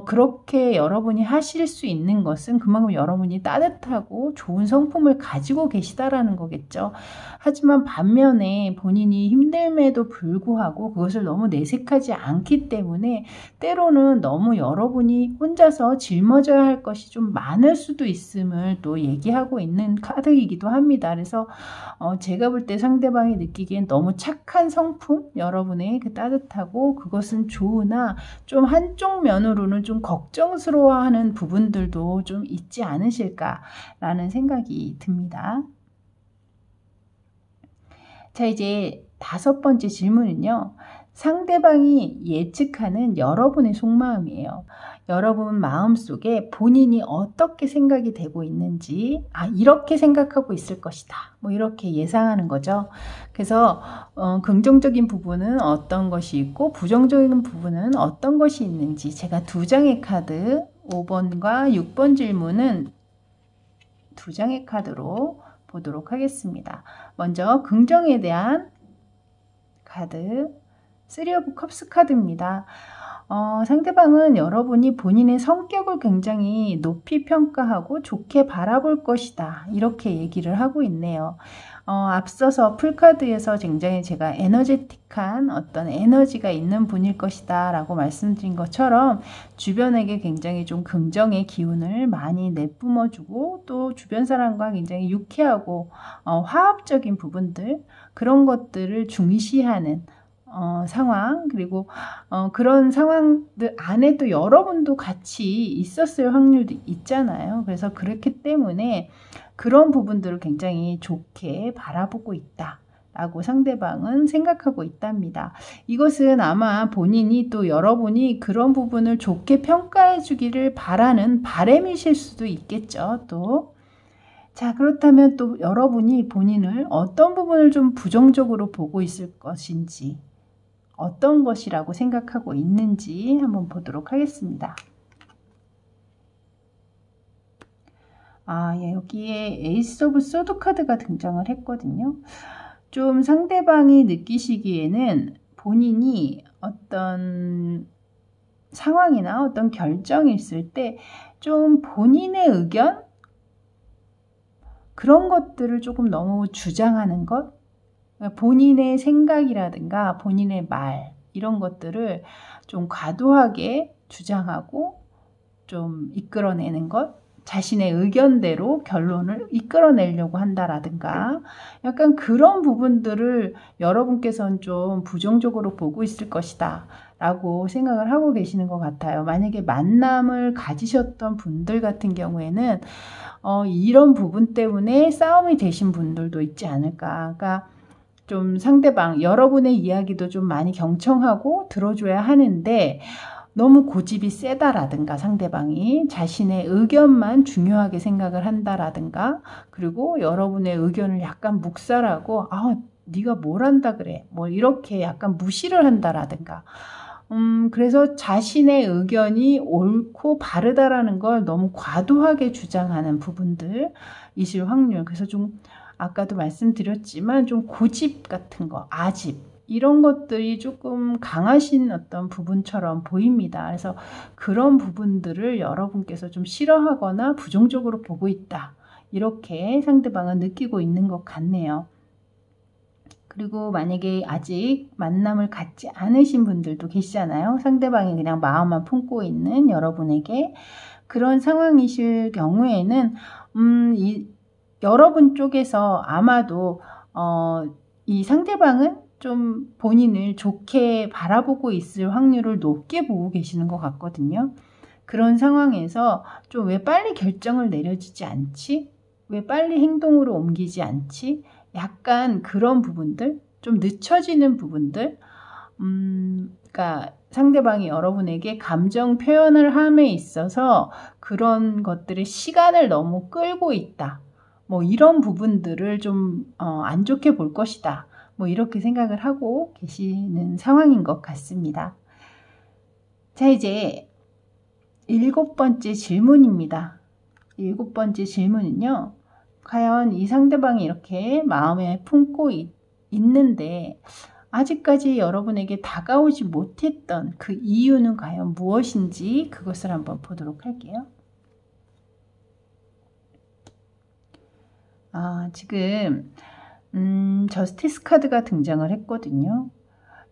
그렇게 여러분이 하실 수 있는 것은 그만큼 여러분이 따뜻하고 좋은 성품을 가지고 계시다라는 거겠죠. 하지만 반면에 본인이 힘듦에도 불구하고 그것을 너무 내색하지 않기 때문에 때로는 너무 여러분이 혼자서 짊어져야 할 것이 좀 많을 수도 있음을 또 얘기하고 있는 카드이기도 합니다. 그래서 제가 볼 때 상대방이 느끼기엔 너무 착한 성품, 여러분의 그 따뜻하고 그것은 좋으나 좀 한쪽 면으로는 좀 걱정스러워하는 부분들도 좀 있지 않으실까라는 생각이 듭니다. 자, 이제 5번째 질문은요. 상대방이 예측하는 여러분의 속마음이에요. 여러분 마음속에 본인이 어떻게 생각이 되고 있는지, 이렇게 생각하고 있을 것이다, 뭐 이렇게 예상하는 거죠. 그래서 긍정적인 부분은 어떤 것이 있고 부정적인 부분은 어떤 것이 있는지, 제가 두 장의 카드 5번과 6번 질문은 두 장의 카드로 보도록 하겠습니다. 먼저 긍정에 대한 카드, 3 오브 컵스 카드입니다. 상대방은 여러분이 본인의 성격을 굉장히 높이 평가하고 좋게 바라볼 것이다, 이렇게 얘기를 하고 있네요. 앞서서 풀카드에서 굉장히 제가 에너제틱한 어떤 에너지가 있는 분일 것이다 라고 말씀드린 것처럼 주변에게 굉장히 좀 긍정의 기운을 많이 내뿜어주고, 또 주변 사람과 굉장히 유쾌하고 화합적인 부분들, 그런 것들을 중시하는 상황, 그리고 그런 상황들 안에 또 여러분도 같이 있었을 확률도 있잖아요. 그래서 그렇기 때문에 그런 부분들을 굉장히 좋게 바라보고 있다 라고 상대방은 생각하고 있답니다. 이것은 아마 본인이 또 여러분이 그런 부분을 좋게 평가해 주기를 바라는 바람이실 수도 있겠죠. 또 자, 그렇다면 또 여러분이 본인을 어떤 부분을 좀 부정적으로 보고 있을 것인지, 어떤 것이라고 생각하고 있는지 한번 보도록 하겠습니다. 예, 여기에 에이스 오브 소드 카드가 등장을 했거든요. 좀 상대방이 느끼시기에는 본인이 어떤 상황이나 어떤 결정이 있을 때 좀 본인의 의견? 그런 것들을 조금 너무 주장하는 것? 본인의 생각이라든가 본인의 말, 이런 것들을 좀 과도하게 주장하고 좀 이끌어내는 것, 자신의 의견대로 결론을 이끌어내려고 한다라든가, 약간 그런 부분들을 여러분께서는 좀 부정적으로 보고 있을 것이다 라고 생각을 하고 계시는 것 같아요. 만약에 만남을 가지셨던 분들 같은 경우에는 이런 부분 때문에 싸움이 되신 분들도 있지 않을까. 그러니까 좀 상대방, 여러분의 이야기도 좀 많이 경청하고 들어줘야 하는데 너무 고집이 세다라든가, 상대방이 자신의 의견만 중요하게 생각을 한다라든가, 그리고 여러분의 의견을 약간 묵살하고 네가 뭘 한다 그래, 뭐 이렇게 약간 무시를 한다라든가, 그래서 자신의 의견이 옳고 바르다라는 걸 너무 과도하게 주장하는 부분들이실 확률. 그래서 좀 아까도 말씀드렸지만 좀 고집 같은 거, 아집, 이런 것들이 조금 강하신 어떤 부분처럼 보입니다. 그래서 그런 부분들을 여러분께서 좀 싫어하거나 부정적으로 보고 있다, 이렇게 상대방은 느끼고 있는 것 같네요. 그리고 만약에 아직 만남을 갖지 않으신 분들도 계시잖아요. 상대방이 그냥 마음만 품고 있는 여러분에게. 그런 상황이실 경우에는 여러분 쪽에서 아마도 이 상대방은 좀 본인을 좋게 바라보고 있을 확률을 높게 보고 계시는 것 같거든요. 그런 상황에서 좀 왜 빨리 결정을 내려지지 않지? 왜 빨리 행동으로 옮기지 않지? 약간 그런 부분들, 좀 늦춰지는 부분들, 그러니까 상대방이 여러분에게 감정 표현을 함에 있어서 그런 것들의 시간을 너무 끌고 있다, 뭐 이런 부분들을 좀 안 좋게 볼 것이다, 뭐 이렇게 생각을 하고 계시는 상황인 것 같습니다. 자, 이제 7번째 질문입니다. 7번째 질문은요, 과연 이 상대방이 이렇게 마음에 품고 있는데 아직까지 여러분에게 다가오지 못했던 그 이유는 과연 무엇인지, 그것을 한번 보도록 할게요. 지금 저스티스 카드가 등장을 했거든요.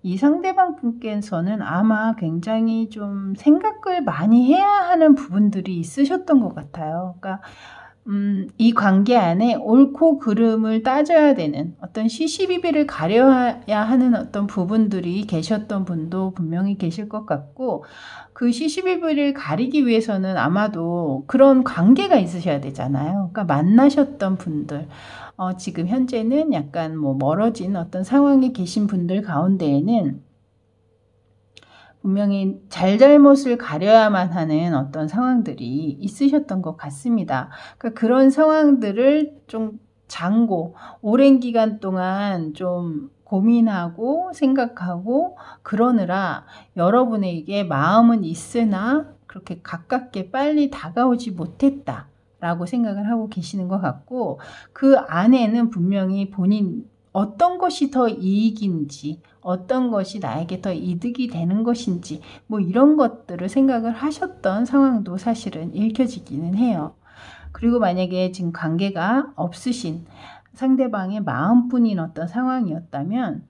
이 상대방 분께서는 아마 굉장히 좀 생각을 많이 해야 하는 부분들이 있으셨던 것 같아요. 그러니까 이 관계 안에 옳고 그름을 따져야 되는 어떤 시시비비를 가려야 하는 어떤 부분들이 계셨던 분도 분명히 계실 것 같고, 그 시시비비를 가리기 위해서는 아마도 그런 관계가 있으셔야 되잖아요. 그러니까 만나셨던 분들, 지금 현재는 약간 뭐 멀어진 어떤 상황에 계신 분들 가운데에는 분명히 잘잘못을 가려야만 하는 어떤 상황들이 있으셨던 것 같습니다. 그러니까 그런 상황들을 좀 장고 오랜 기간 동안 좀 고민하고 생각하고 그러느라 여러분에게 마음은 있으나 그렇게 가깝게 빨리 다가오지 못했다 라고 생각을 하고 계시는 것 같고, 그 안에는 분명히 본인 어떤 것이 더 이익인지, 어떤 것이 나에게 더 이득이 되는 것인지, 뭐 이런 것들을 생각을 하셨던 상황도 사실은 읽혀지기는 해요. 그리고 만약에 지금 관계가 없으신 상대방의 마음뿐인 어떤 상황이었다면,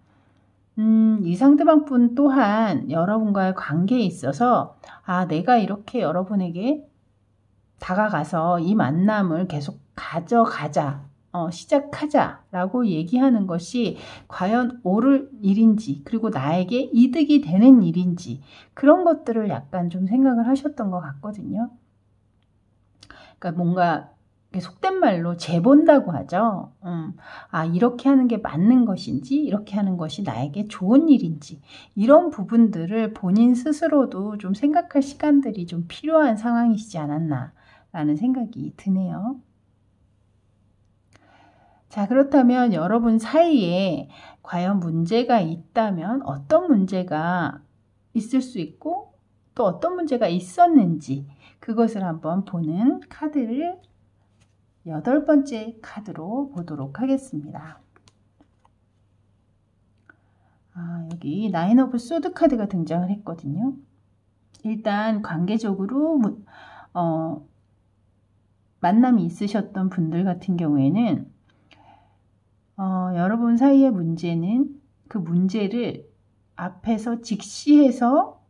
이 상대방분 또한 여러분과의 관계에 있어서, 내가 이렇게 여러분에게 다가가서 이 만남을 계속 가져가자, 시작하자라고 얘기하는 것이 과연 옳을 일인지, 그리고 나에게 이득이 되는 일인지, 그런 것들을 약간 좀 생각을 하셨던 것 같거든요. 그러니까 뭔가 속된 말로 재본다고 하죠. 이렇게 하는 게 맞는 것인지, 이렇게 하는 것이 나에게 좋은 일인지, 이런 부분들을 본인 스스로도 좀 생각할 시간들이 좀 필요한 상황이시지 않았나 라는 생각이 드네요. 자, 그렇다면 여러분 사이에 과연 문제가 있다면 어떤 문제가 있을 수 있고 또 어떤 문제가 있었는지, 그것을 한번 보는 카드를 8번째 카드로 보도록 하겠습니다. 여기 나인 오브 소드 카드가 등장을 했거든요. 일단 관계적으로 만남이 있으셨던 분들 같은 경우에는 여러분 사이의 문제는 그 문제를 앞에서 직시해서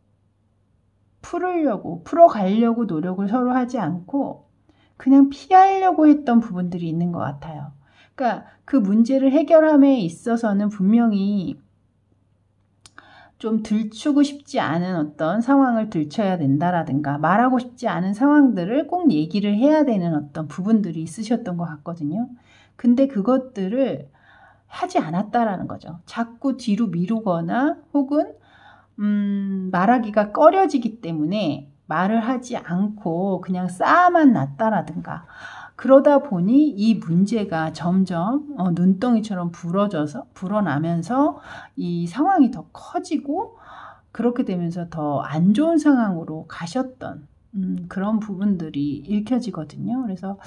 풀어가려고 노력을 서로 하지 않고 그냥 피하려고 했던 부분들이 있는 것 같아요. 그러니까 그 문제를 해결함에 있어서는 분명히 좀 들추고 싶지 않은 어떤 상황을 들춰야 된다라든가 말하고 싶지 않은 상황들을 꼭 얘기를 해야 되는 어떤 부분들이 있으셨던 것 같거든요. 근데 그것들을 하지 않았다라는 거죠. 자꾸 뒤로 미루거나 혹은 말하기가 꺼려지기 때문에 말을 하지 않고 그냥 쌓아만 놨다라든가, 그러다 보니 이 문제가 점점 눈덩이처럼 불어나면서 이 상황이 더 커지고 그렇게 되면서 더 안 좋은 상황으로 가셨던 그런 부분들이 읽혀지거든요. 그래서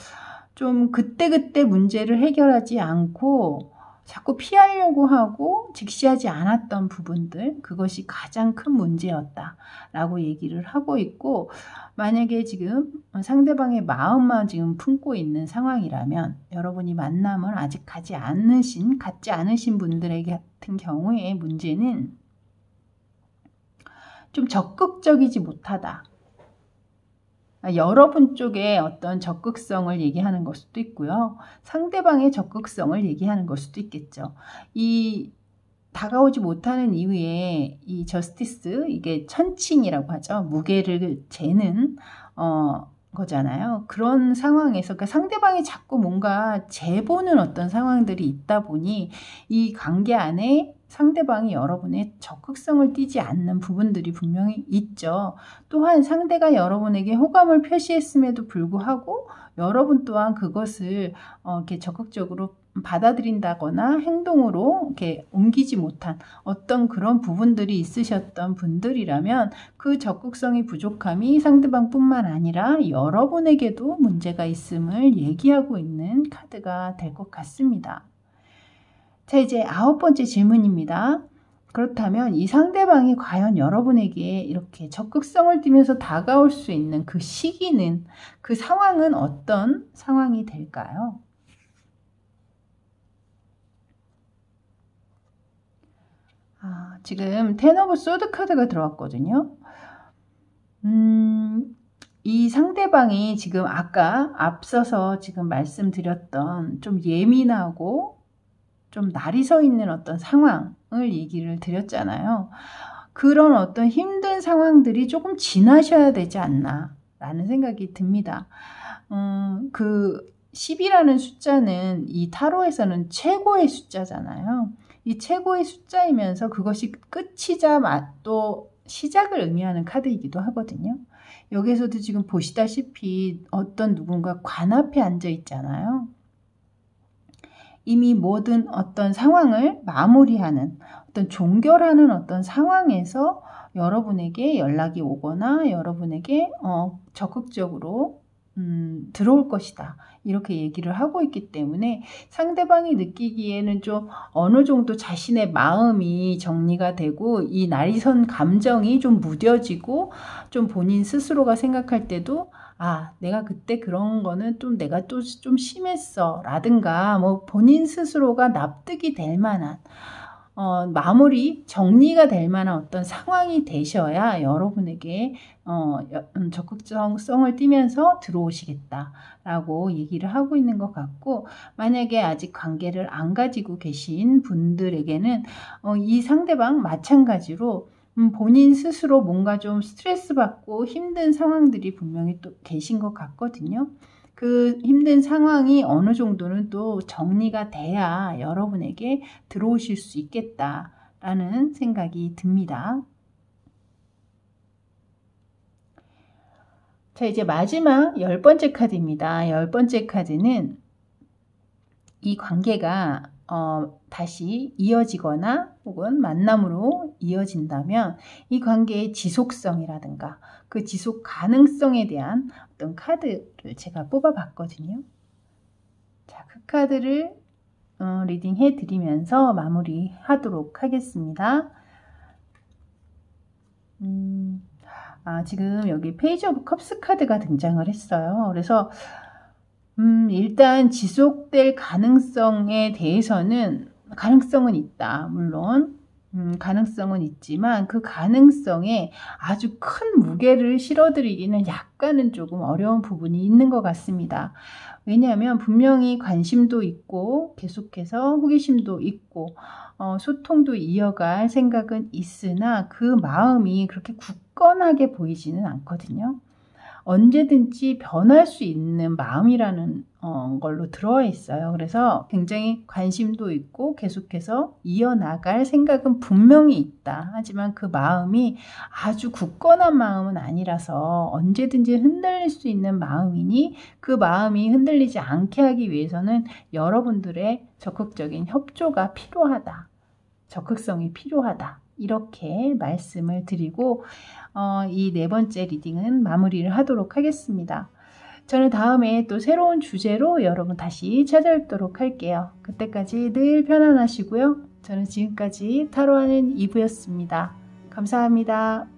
좀 그때그때 문제를 해결하지 않고 자꾸 피하려고 하고 직시하지 않았던 부분들, 그것이 가장 큰 문제였다라고 얘기를 하고 있고, 만약에 지금 상대방의 마음만 지금 품고 있는 상황이라면 여러분이 만남을 아직 갖지 않으신 분들에게 같은 경우에 문제는 좀 적극적이지 못하다. 여러분 쪽에 어떤 적극성을 얘기하는 걸 수도 있고요. 상대방의 적극성을 얘기하는 걸 수도 있겠죠. 이 다가오지 못하는 이유에 이 저스티스, 이게 천칭이라고 하죠. 무게를 재는 거잖아요. 그런 상황에서 그러니까 상대방이 자꾸 뭔가 재보는 어떤 상황들이 있다 보니 이 관계 안에 상대방이 여러분의 적극성을 띠지 않는 부분들이 분명히 있죠. 또한 상대가 여러분에게 호감을 표시했음에도 불구하고 여러분 또한 그것을 이렇게 적극적으로 받아들인다거나 행동으로 이렇게 옮기지 못한 어떤 그런 부분들이 있으셨던 분들이라면 그 적극성이 부족함이 상대방뿐만 아니라 여러분에게도 문제가 있음을 얘기하고 있는 카드가 될 것 같습니다. 자, 이제 9번째 질문입니다. 그렇다면 이 상대방이 과연 여러분에게 이렇게 적극성을 띠면서 다가올 수 있는 그 시기는, 그 상황은 어떤 상황이 될까요? 지금 텐 오브 소드 카드가 들어왔거든요. 이 상대방이 지금 아까 앞서서 지금 말씀드렸던 좀 예민하고 좀 날이 서 있는 어떤 상황을 얘기를 드렸잖아요. 그런 어떤 힘든 상황들이 조금 지나셔야 되지 않나 라는 생각이 듭니다. 그 10이라는 숫자는 이 타로에서는 최고의 숫자잖아요. 이 최고의 숫자이면서 그것이 끝이자 또 시작을 의미하는 카드이기도 하거든요. 여기서도 지금 보시다시피 어떤 누군가 관 앞에 앉아 있잖아요. 이미 모든 어떤 상황을 마무리하는, 어떤 종결하는 어떤 상황에서 여러분에게 연락이 오거나 여러분에게 적극적으로 들어올 것이다, 이렇게 얘기를 하고 있기 때문에 상대방이 느끼기에는 좀 어느 정도 자신의 마음이 정리가 되고 이 날이선 감정이 좀 무뎌지고, 좀 본인 스스로가 생각할 때도 내가 그때 그런 거는 좀 내가 또 좀 심했어 라든가, 뭐 본인 스스로가 납득이 될 만한 마무리, 정리가 될 만한 어떤 상황이 되셔야 여러분에게 적극성을 띠면서 들어오시겠다라고 얘기를 하고 있는 것 같고, 만약에 아직 관계를 안 가지고 계신 분들에게는 이 상대방 마찬가지로 본인 스스로 뭔가 좀 스트레스 받고 힘든 상황들이 분명히 또 계신 것 같거든요. 그 힘든 상황이 어느 정도는 또 정리가 돼야 여러분에게 들어오실 수 있겠다라는 생각이 듭니다. 자, 이제 마지막 10번째 카드입니다. 10번째 카드는 이 관계가 다시 이어지거나 혹은 만남으로 이어진다면 이 관계의 지속성이라든가 그 지속 가능성에 대한 어떤 카드를 제가 뽑아봤거든요. 자, 그 카드를 리딩해 드리면서 마무리하도록 하겠습니다. 지금 여기 페이지 오브 컵스 카드가 등장을 했어요. 그래서 일단 지속될 가능성에 대해서는 가능성은 있다. 물론 가능성은 있지만 그 가능성에 아주 큰 무게를 실어드리기는 약간은 조금 어려운 부분이 있는 것 같습니다. 왜냐하면 분명히 관심도 있고 계속해서 호기심도 있고 소통도 이어갈 생각은 있으나 그 마음이 그렇게 굳건하게 보이지는 않거든요. 언제든지 변할 수 있는 마음이라는 걸로 들어와 있어요. 그래서 굉장히 관심도 있고 계속해서 이어나갈 생각은 분명히 있다. 하지만 그 마음이 아주 굳건한 마음은 아니라서 언제든지 흔들릴 수 있는 마음이니 그 마음이 흔들리지 않게 하기 위해서는 여러분들의 적극적인 협조가 필요하다. 적극성이 필요하다. 이렇게 말씀을 드리고 이 4번째 리딩은 마무리를 하도록 하겠습니다. 저는 다음에 또 새로운 주제로 여러분 다시 찾아뵙도록 할게요. 그때까지 늘 편안하시고요. 저는 지금까지 타로하는 이브였습니다. 감사합니다.